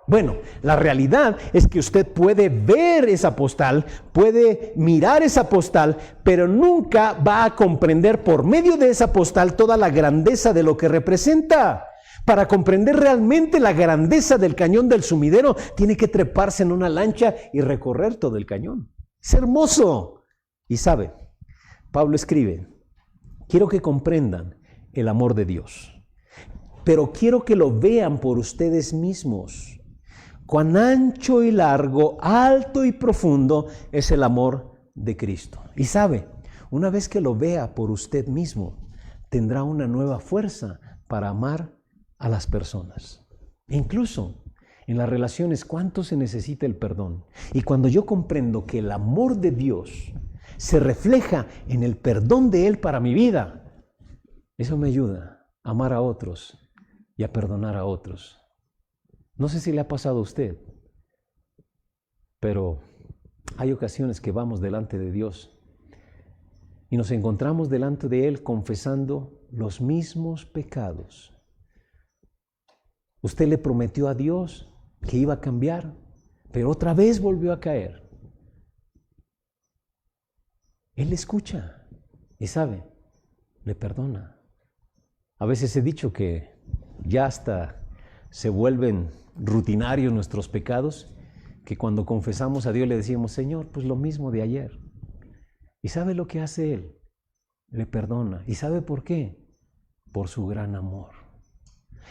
Speaker 1: Bueno, la realidad es que usted puede ver esa postal, puede mirar esa postal, pero nunca va a comprender por medio de esa postal toda la grandeza de lo que representa. Para comprender realmente la grandeza del Cañón del Sumidero, tiene que treparse en una lancha y recorrer todo el cañón. Es hermoso. Y sabe, Pablo escribe, quiero que comprendan el amor de Dios, pero quiero que lo vean por ustedes mismos. Cuán ancho y largo, alto y profundo es el amor de Cristo. Y sabe, una vez que lo vea por usted mismo, tendrá una nueva fuerza para amar a las personas. E incluso en las relaciones, ¿cuánto se necesita el perdón? Y cuando yo comprendo que el amor de Dios se refleja en el perdón de Él para mi vida, eso me ayuda a amar a otros y a perdonar a otros. No sé si le ha pasado a usted, pero hay ocasiones que vamos delante de Dios y nos encontramos delante de Él confesando los mismos pecados. Usted le prometió a Dios que iba a cambiar, pero otra vez volvió a caer. Él le escucha y sabe, le perdona. A veces he dicho que ya hasta se vuelven rutinarios nuestros pecados, que cuando confesamos a Dios le decimos, Señor, pues lo mismo de ayer. ¿Y sabe lo que hace Él? Le perdona. ¿Y sabe por qué? Por su gran amor.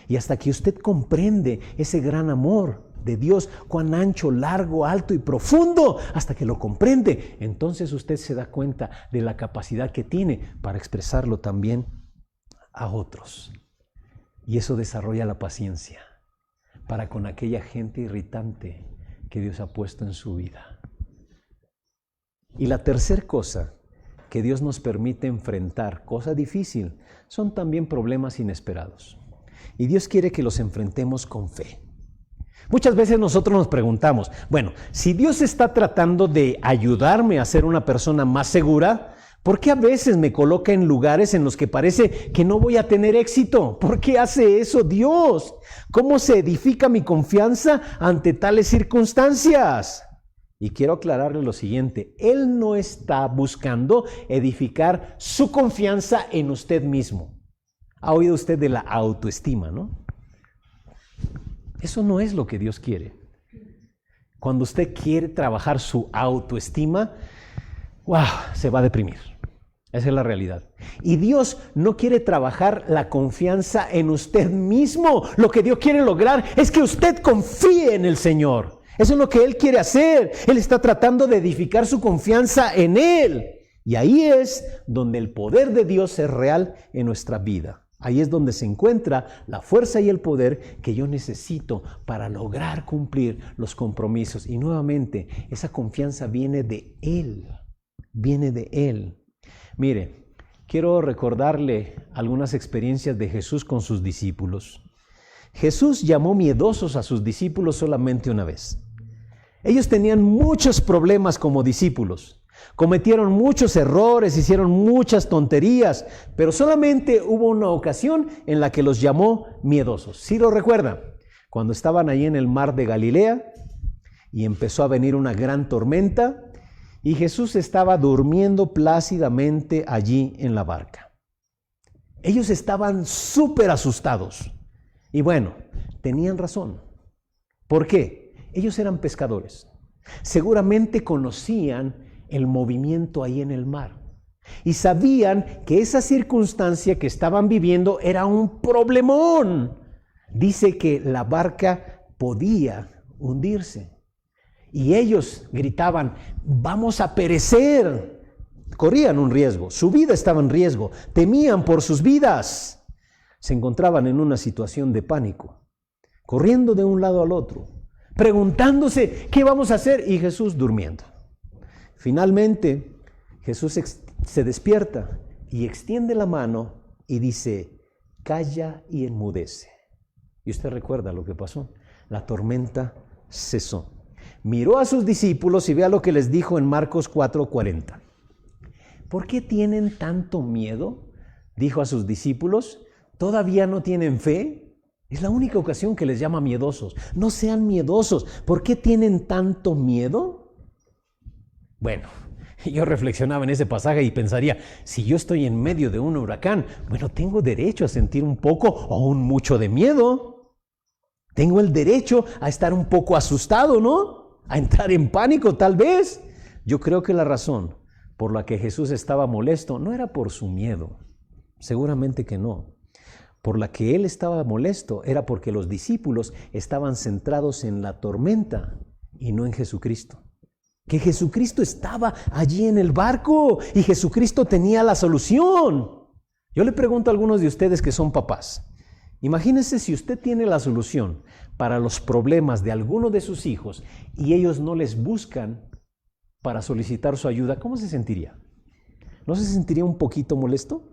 Speaker 1: Y hasta que usted comprende ese gran amor de Dios, cuán ancho, largo, alto y profundo, hasta que lo comprende, entonces usted se da cuenta de la capacidad que tiene para expresarlo también a otros. Y eso desarrolla la paciencia para con aquella gente irritante que Dios ha puesto en su vida. Y la tercera cosa que Dios nos permite enfrentar, cosa difícil, son también problemas inesperados. Y Dios quiere que los enfrentemos con fe. Muchas veces nosotros nos preguntamos, bueno, si Dios está tratando de ayudarme a ser una persona más segura, ¿por qué a veces me coloca en lugares en los que parece que no voy a tener éxito? ¿Por qué hace eso Dios? ¿Cómo se edifica mi confianza ante tales circunstancias? Y quiero aclararle lo siguiente, Él no está buscando edificar su confianza en usted mismo. ¿Ha oído usted de la autoestima, no? Eso no es lo que Dios quiere. Cuando usted quiere trabajar su autoestima, se va a deprimir. Esa es la realidad. Y Dios no quiere trabajar la confianza en usted mismo. Lo que Dios quiere lograr es que usted confíe en el Señor. Eso es lo que Él quiere hacer. Él está tratando de edificar su confianza en Él. Y ahí es donde el poder de Dios es real en nuestra vida. Ahí es donde se encuentra la fuerza y el poder que yo necesito para lograr cumplir los compromisos. Y nuevamente, esa confianza viene de Él. Viene de Él. Mire, quiero recordarle algunas experiencias de Jesús con sus discípulos. Jesús llamó miedosos a sus discípulos solamente una vez. Ellos tenían muchos problemas como discípulos. Cometieron muchos errores, hicieron muchas tonterías, pero solamente hubo una ocasión en la que los llamó miedosos. ¿Sí lo recuerdan? Cuando estaban ahí en el mar de Galilea y empezó a venir una gran tormenta y Jesús estaba durmiendo plácidamente allí en la barca. Ellos estaban súper asustados y bueno, tenían razón. ¿Por qué? Ellos eran pescadores. Seguramente conocían el movimiento ahí en el mar y sabían que esa circunstancia que estaban viviendo era un problemón. Dice que la barca podía hundirse y ellos gritaban, vamos a perecer. Corrían un riesgo, su vida estaba en riesgo, temían por sus vidas. Se encontraban en una situación de pánico, corriendo de un lado al otro, preguntándose qué vamos a hacer y Jesús durmiendo. Finalmente, Jesús se despierta y extiende la mano y dice, calla y enmudece. Y usted recuerda lo que pasó. La tormenta cesó. Miró a sus discípulos y vea lo que les dijo en Marcos 4:40. ¿Por qué tienen tanto miedo? Dijo a sus discípulos, ¿todavía no tienen fe? Es la única ocasión que les llama miedosos. No sean miedosos. ¿Por qué tienen tanto miedo? Bueno, yo reflexionaba en ese pasaje y pensaría, si yo estoy en medio de un huracán, bueno, tengo derecho a sentir un poco o un mucho de miedo. Tengo el derecho a estar un poco asustado, ¿no? A entrar en pánico, tal vez. Yo creo que la razón por la que Jesús estaba molesto no era por su miedo. Seguramente que no. Por la que Él estaba molesto era porque los discípulos estaban centrados en la tormenta y no en Jesucristo. Que Jesucristo estaba allí en el barco y Jesucristo tenía la solución. Yo le pregunto a algunos de ustedes que son papás, Imagínese si usted tiene la solución para los problemas de alguno de sus hijos y ellos no les buscan para solicitar su ayuda, ¿cómo se sentiría? ¿No se sentiría un poquito molesto?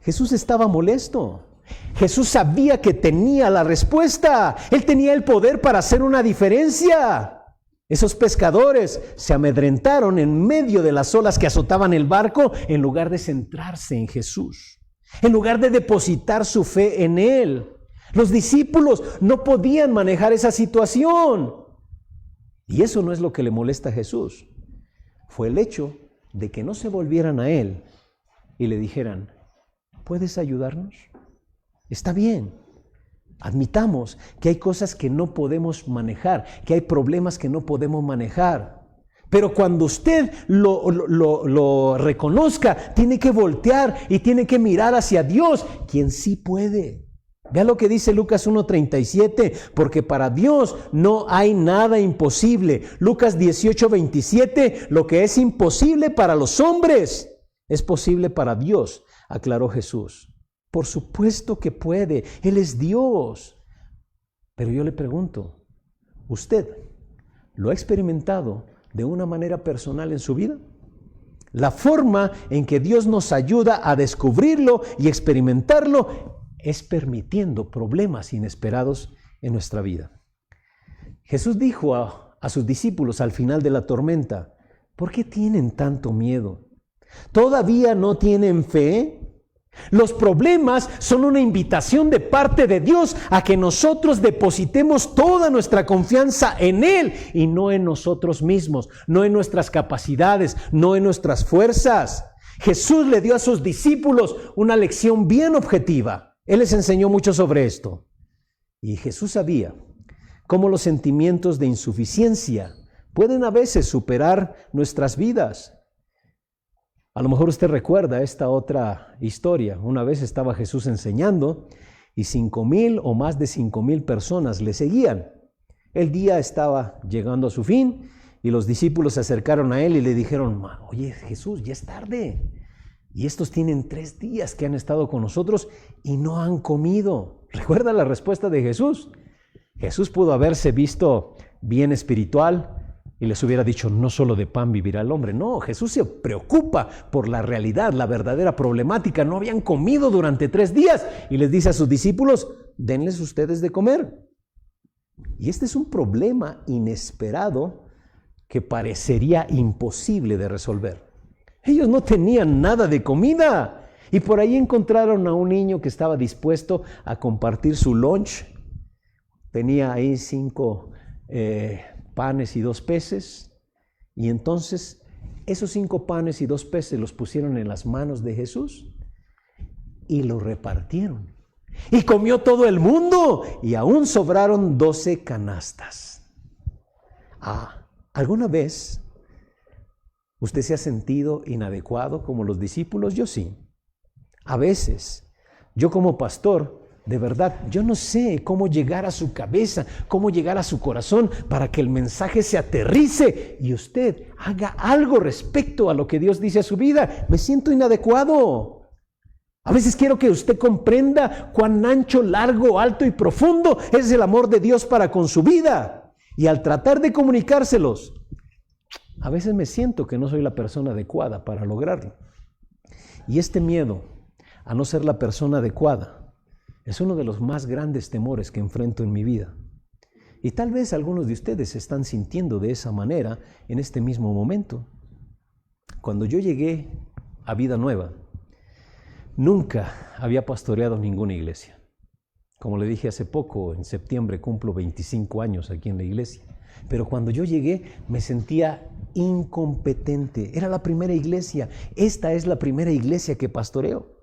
Speaker 1: Jesús estaba molesto. Jesús sabía que tenía la respuesta. Él tenía el poder para hacer una diferencia. Esos pescadores se amedrentaron en medio de las olas que azotaban el barco en lugar de centrarse en Jesús, en lugar de depositar su fe en Él. Los discípulos no podían manejar esa situación. Y eso no es lo que le molesta a Jesús. Fue el hecho de que no se volvieran a Él y le dijeran, ¿puedes ayudarnos? Está bien. Admitamos que hay cosas que no podemos manejar, que hay problemas que no podemos manejar. Pero cuando usted lo reconozca, tiene que voltear y tiene que mirar hacia Dios, quien sí puede. Vea lo que dice Lucas 1:37, porque para Dios no hay nada imposible. Lucas 18:27, lo que es imposible para los hombres es posible para Dios, aclaró Jesús. Por supuesto que puede, Él es Dios. Pero yo le pregunto, ¿usted lo ha experimentado de una manera personal en su vida? La forma en que Dios nos ayuda a descubrirlo y experimentarlo es permitiendo problemas inesperados en nuestra vida. Jesús dijo a sus discípulos al final de la tormenta, ¿por qué tienen tanto miedo? ¿Todavía no tienen fe? Los problemas son una invitación de parte de Dios a que nosotros depositemos toda nuestra confianza en Él y no en nosotros mismos, no en nuestras capacidades, no en nuestras fuerzas. Jesús le dio a sus discípulos una lección bien objetiva. Él les enseñó mucho sobre esto. Y Jesús sabía cómo los sentimientos de insuficiencia pueden a veces superar nuestras vidas. A lo mejor usted recuerda esta otra historia. Una vez estaba Jesús enseñando y 5,000 o más de 5,000 personas le seguían. El día estaba llegando a su fin y los discípulos se acercaron a él y le dijeron, oye Jesús, ya es tarde. Y estos tienen 3 días que han estado con nosotros y no han comido. ¿Recuerda la respuesta de Jesús? Jesús pudo haberse visto bien espiritual y les hubiera dicho, no solo de pan vivirá el hombre. No, Jesús se preocupa por la realidad, la verdadera problemática. No habían comido durante 3 días y les dice a sus discípulos, denles ustedes de comer. Y este es un problema inesperado que parecería imposible de resolver. Ellos no tenían nada de comida y por ahí encontraron a un niño que estaba dispuesto a compartir su lunch. Tenía ahí 5 panes y 2 peces, y entonces esos 5 panes y 2 peces los pusieron en las manos de Jesús y los repartieron. Y comió todo el mundo y aún sobraron 12 canastas. ¿Alguna vez usted se ha sentido inadecuado como los discípulos? Yo sí. A veces, yo como pastor, de verdad, yo no sé cómo llegar a su cabeza, cómo llegar a su corazón para que el mensaje se aterrice y usted haga algo respecto a lo que Dios dice a su vida. Me siento inadecuado. A veces quiero que usted comprenda cuán ancho, largo, alto y profundo es el amor de Dios para con su vida. Y al tratar de comunicárselos, a veces me siento que no soy la persona adecuada para lograrlo. Y este miedo a no ser la persona adecuada es uno de los más grandes temores que enfrento en mi vida. Y tal vez algunos de ustedes se están sintiendo de esa manera en este mismo momento. Cuando yo llegué a Vida Nueva, nunca había pastoreado ninguna iglesia. Como le dije hace poco, en septiembre cumplo 25 años aquí en la iglesia. Pero cuando yo llegué me sentía incompetente. Era la primera iglesia. Esta es la primera iglesia que pastoreo.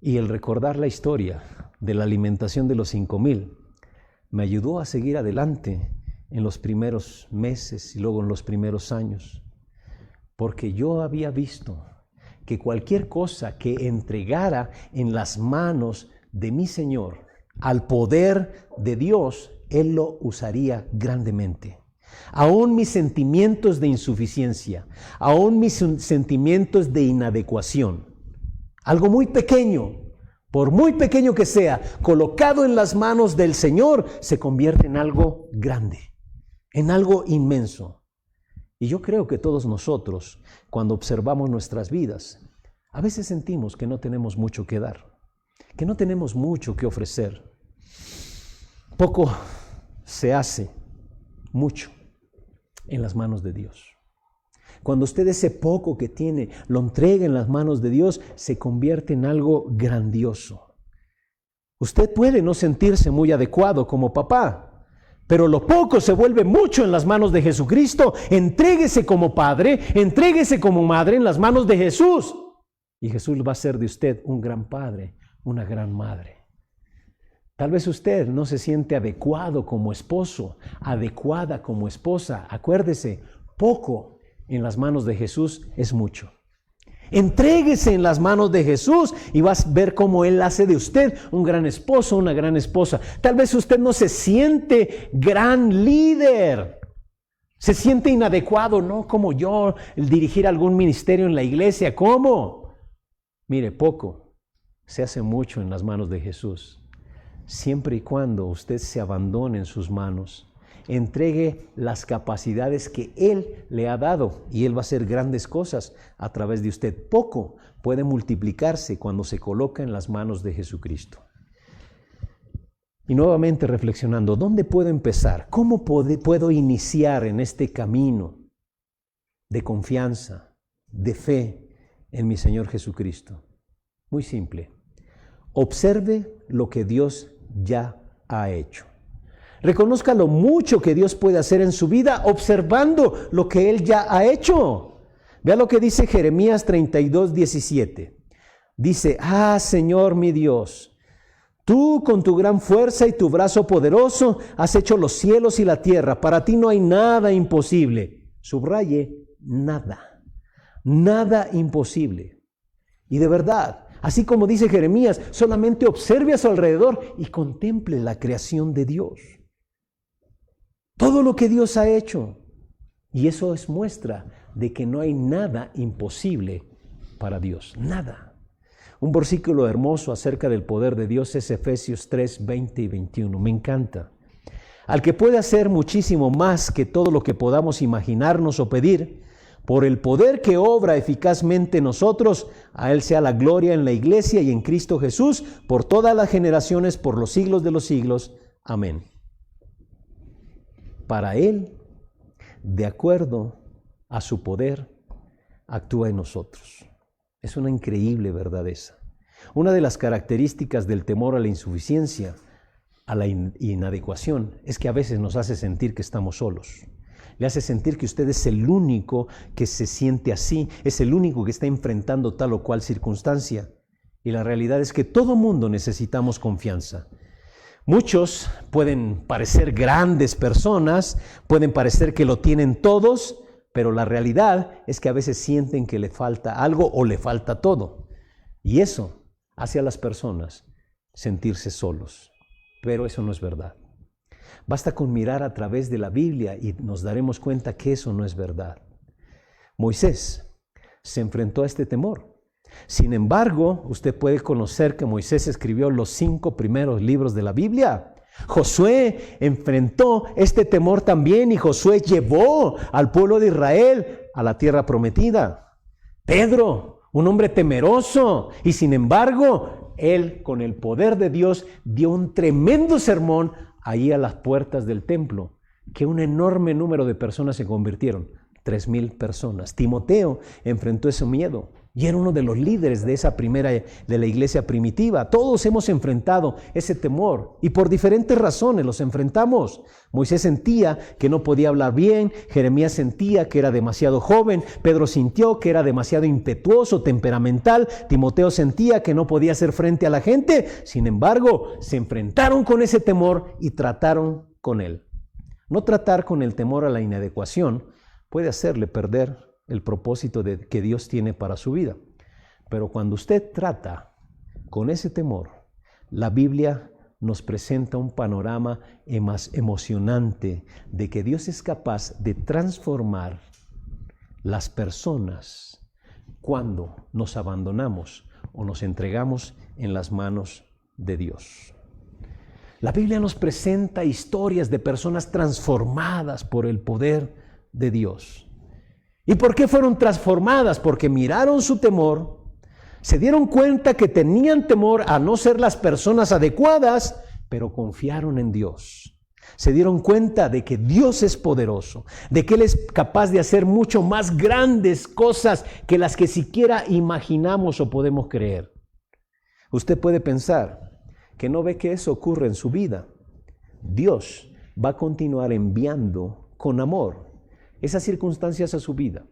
Speaker 1: Y el recordar la historia de la alimentación de los 5,000 me ayudó a seguir adelante en los primeros meses y luego en los primeros años. Porque yo había visto que cualquier cosa que entregara en las manos de mi Señor al poder de Dios, Él lo usaría grandemente. Aún mis sentimientos de insuficiencia, aún mis sentimientos de inadecuación, algo muy pequeño por muy pequeño que sea, colocado en las manos del Señor, se convierte en algo grande, en algo inmenso. Y yo creo que todos nosotros, cuando observamos nuestras vidas, a veces sentimos que no tenemos mucho que dar, que no tenemos mucho que ofrecer. Poco se hace, mucho, en las manos de Dios. Cuando usted ese poco que tiene lo entrega en las manos de Dios, se convierte en algo grandioso. Usted puede no sentirse muy adecuado como papá, pero lo poco se vuelve mucho en las manos de Jesucristo. Entréguese como padre, entréguese como madre en las manos de Jesús. Y Jesús va a hacer de usted un gran padre, una gran madre. Tal vez usted no se siente adecuado como esposo, adecuada como esposa. Acuérdese, poco en las manos de Jesús es mucho. Entréguese en las manos de Jesús y vas a ver cómo Él hace de usted un gran esposo, una gran esposa. Tal vez usted no se siente gran líder, se siente inadecuado, no como yo, el dirigir algún ministerio en la iglesia. ¿Cómo? Mire, poco se hace mucho en las manos de Jesús, siempre y cuando usted se abandone en sus manos. Entregue las capacidades que Él le ha dado y Él va a hacer grandes cosas a través de usted. Poco puede multiplicarse cuando se coloca en las manos de Jesucristo. Y nuevamente reflexionando, ¿dónde puedo empezar? ¿Cómo puedo iniciar en este camino de confianza, de fe en mi Señor Jesucristo? Muy simple. Observe lo que Dios ya ha hecho. Reconozca lo mucho que Dios puede hacer en su vida observando lo que Él ya ha hecho. Vea lo que dice Jeremías 32:17. Dice, Señor mi Dios, tú con tu gran fuerza y tu brazo poderoso has hecho los cielos y la tierra. Para ti no hay nada imposible. Subraye, nada. Nada imposible. Y de verdad, así como dice Jeremías, solamente observe a su alrededor y contemple la creación de Dios. Todo lo que Dios ha hecho. Y eso es muestra de que no hay nada imposible para Dios. Nada. Un versículo hermoso acerca del poder de Dios es Efesios 3:20 y 21. Me encanta. Al que puede hacer muchísimo más que todo lo que podamos imaginarnos o pedir, por el poder que obra eficazmente en nosotros, a Él sea la gloria en la iglesia y en Cristo Jesús, por todas las generaciones, por los siglos de los siglos. Amén. Para Él, de acuerdo a su poder, actúa en nosotros. Es una increíble verdad esa. Una de las características del temor a la insuficiencia, a la inadecuación, es que a veces nos hace sentir que estamos solos. Le hace sentir que usted es el único que se siente así, es el único que está enfrentando tal o cual circunstancia. Y la realidad es que todo mundo necesitamos confianza. Muchos pueden parecer grandes personas, pueden parecer que lo tienen todos, pero la realidad es que a veces sienten que le falta algo o le falta todo. Y eso hace a las personas sentirse solos. Pero eso no es verdad. Basta con mirar a través de la Biblia y nos daremos cuenta que eso no es verdad. Moisés se enfrentó a este temor. Sin embargo, usted puede conocer que Moisés escribió los 5 primeros libros de la Biblia. Josué enfrentó este temor también y Josué llevó al pueblo de Israel a la tierra prometida. Pedro, un hombre temeroso, y sin embargo, él con el poder de Dios dio un tremendo sermón ahí a las puertas del templo, que un enorme número de personas se convirtieron, 3,000 personas. Timoteo enfrentó ese miedo y era uno de los líderes de esa primera, de la iglesia primitiva. Todos hemos enfrentado ese temor y por diferentes razones los enfrentamos. Moisés sentía que no podía hablar bien, Jeremías sentía que era demasiado joven, Pedro sintió que era demasiado impetuoso, temperamental, Timoteo sentía que no podía hacer frente a la gente. Sin embargo, se enfrentaron con ese temor y trataron con él. No tratar con el temor a la inadecuación puede hacerle perder el propósito que Dios tiene para su vida. Pero cuando usted trata con ese temor, la Biblia nos presenta un panorama más emocionante de que Dios es capaz de transformar las personas cuando nos abandonamos o nos entregamos en las manos de Dios. La Biblia nos presenta historias de personas transformadas por el poder de Dios. ¿Y por qué fueron transformadas? Porque miraron su temor, se dieron cuenta que tenían temor a no ser las personas adecuadas, pero confiaron en Dios. Se dieron cuenta de que Dios es poderoso, de que Él es capaz de hacer mucho más grandes cosas que las que siquiera imaginamos o podemos creer. Usted puede pensar que no ve que eso ocurre en su vida. Dios va a continuar enviando con amor esas circunstancias a su vida.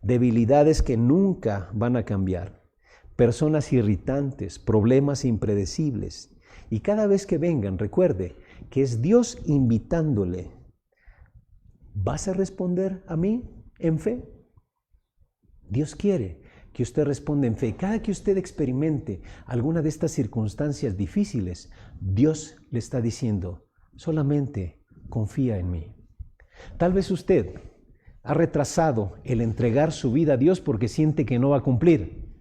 Speaker 1: Debilidades que nunca van a cambiar, personas irritantes, problemas impredecibles. Y cada vez que vengan, recuerde que es Dios invitándole. ¿Vas a responder a mí en fe? Dios quiere que usted responda en fe. Cada que usted experimente alguna de estas circunstancias difíciles, Dios le está diciendo, solamente confía en mí. Tal vez usted ha retrasado el entregar su vida a Dios porque siente que no va a cumplir.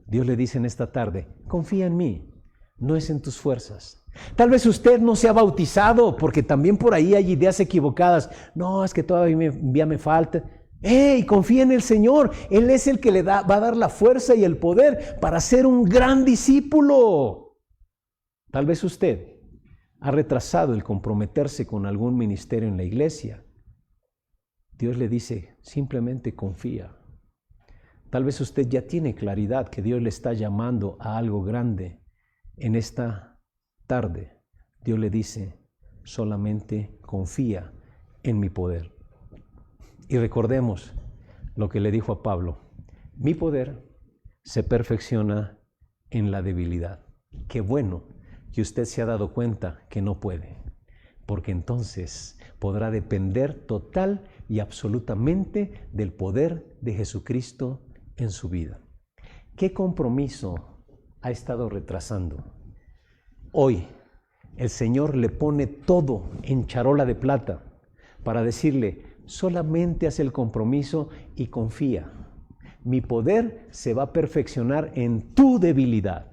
Speaker 1: Dios le dice en esta tarde, confía en mí, no es en tus fuerzas. Tal vez usted no se ha bautizado porque también por ahí hay ideas equivocadas. No, es que todavía me falta. ¡Ey! Confía en el Señor. Él es el que le va a dar la fuerza y el poder para ser un gran discípulo. Tal vez usted ha retrasado el comprometerse con algún ministerio en la iglesia. Dios le dice, simplemente confía. Tal vez usted ya tiene claridad que Dios le está llamando a algo grande. En esta tarde, Dios le dice, solamente confía en mi poder. Y recordemos lo que le dijo a Pablo, mi poder se perfecciona en la debilidad. Qué bueno que usted se ha dado cuenta que no puede, porque entonces podrá depender total y absolutamente del poder de Jesucristo en su vida. ¿Qué compromiso ha estado retrasando? Hoy el Señor le pone todo en charola de plata para decirle, solamente haz el compromiso y confía. Mi poder se va a perfeccionar en tu debilidad.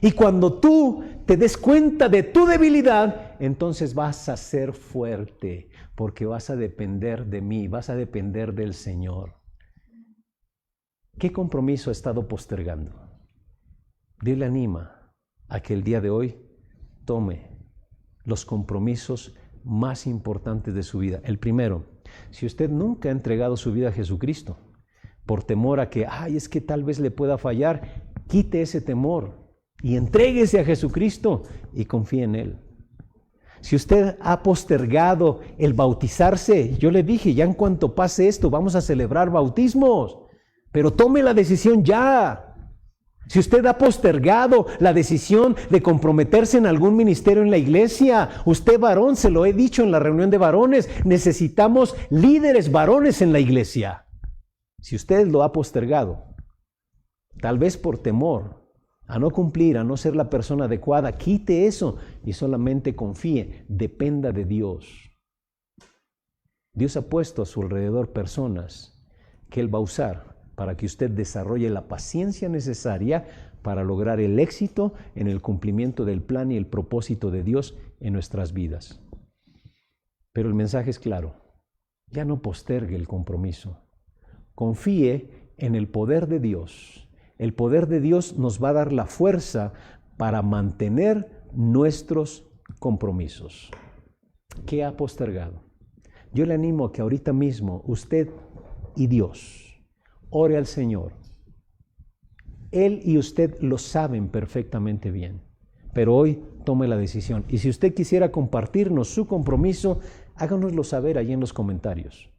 Speaker 1: Y cuando tú te des cuenta de tu debilidad, entonces vas a ser fuerte, porque vas a depender de mí, vas a depender del Señor. ¿Qué compromiso ha estado postergando? Dios le anima a que el día de hoy tome los compromisos más importantes de su vida. El primero, si usted nunca ha entregado su vida a Jesucristo, por temor a que, es que tal vez le pueda fallar, quite ese temor y entréguese a Jesucristo y confíe en Él. Si usted ha postergado el bautizarse, yo le dije, ya en cuanto pase esto, vamos a celebrar bautismos, pero tome la decisión ya. Si usted ha postergado la decisión de comprometerse en algún ministerio en la iglesia, usted varón, se lo he dicho en la reunión de varones, necesitamos líderes varones en la iglesia. Si usted lo ha postergado, tal vez por temor a no cumplir, a no ser la persona adecuada, quite eso y solamente confíe, dependa de Dios. Dios ha puesto a su alrededor personas que Él va a usar para que usted desarrolle la paciencia necesaria para lograr el éxito en el cumplimiento del plan y el propósito de Dios en nuestras vidas. Pero el mensaje es claro, ya no postergue el compromiso. Confíe en el poder de Dios. El poder de Dios nos va a dar la fuerza para mantener nuestros compromisos. ¿Qué ha postergado? Yo le animo a que ahorita mismo usted y Dios ore al Señor. Él y usted lo saben perfectamente bien, pero hoy tome la decisión. Y si usted quisiera compartirnos su compromiso, háganoslo saber ahí en los comentarios.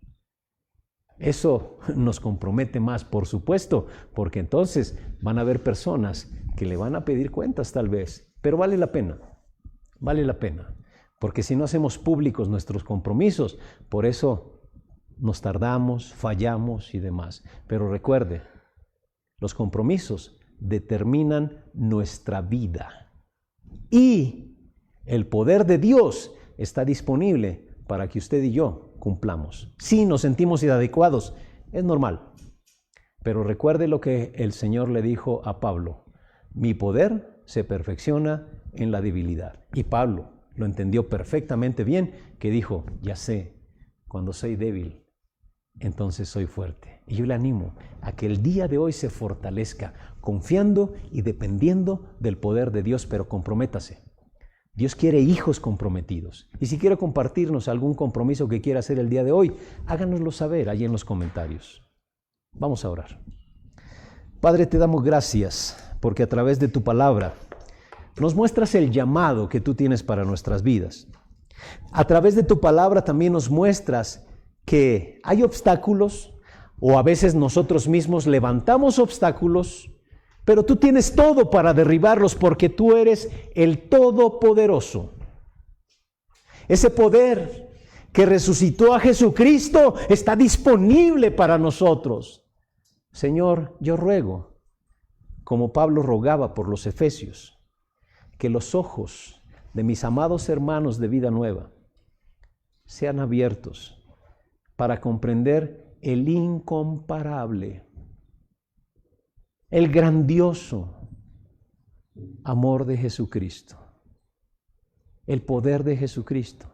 Speaker 1: Eso nos compromete más, por supuesto, porque entonces van a haber personas que le van a pedir cuentas tal vez, pero vale la pena, porque si no hacemos públicos nuestros compromisos, por eso nos tardamos, fallamos y demás. Pero recuerde, los compromisos determinan nuestra vida y el poder de Dios está disponible para que usted y yo cumplamos. Si nos sentimos inadecuados, es normal. Pero recuerde lo que el Señor le dijo a Pablo, Mi poder se perfecciona en la debilidad. Y Pablo lo entendió perfectamente bien, que dijo, ya sé, cuando soy débil, entonces soy fuerte. Y yo le animo a que el día de hoy se fortalezca, confiando y dependiendo del poder de Dios, pero comprométase. Dios quiere hijos comprometidos. Y si quiere compartirnos algún compromiso que quiera hacer el día de hoy, háganoslo saber ahí en los comentarios. Vamos a orar. Padre, te damos gracias porque a través de tu palabra nos muestras el llamado que tú tienes para nuestras vidas. A través de tu palabra también nos muestras que hay obstáculos, o a veces nosotros mismos levantamos obstáculos, pero tú tienes todo para derribarlos porque tú eres el Todopoderoso. Ese poder que resucitó a Jesucristo está disponible para nosotros. Señor, yo ruego, como Pablo rogaba por los efesios, que los ojos de mis amados hermanos de Vida Nueva sean abiertos para comprender el incomparable, el grandioso amor de Jesucristo, el poder de Jesucristo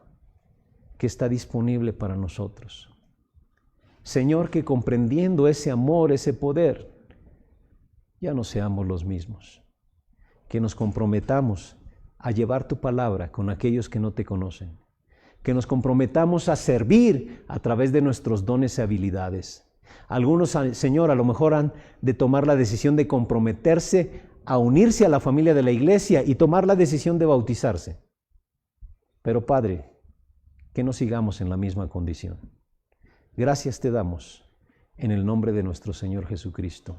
Speaker 1: que está disponible para nosotros. Señor, que comprendiendo ese amor, ese poder, ya no seamos los mismos. Que nos comprometamos a llevar tu palabra con aquellos que no te conocen. Que nos comprometamos a servir a través de nuestros dones y habilidades. Algunos, Señor, a lo mejor han de tomar la decisión de comprometerse a unirse a la familia de la iglesia y tomar la decisión de bautizarse. Pero Padre, que no sigamos en la misma condición. Gracias te damos en el nombre de nuestro Señor Jesucristo.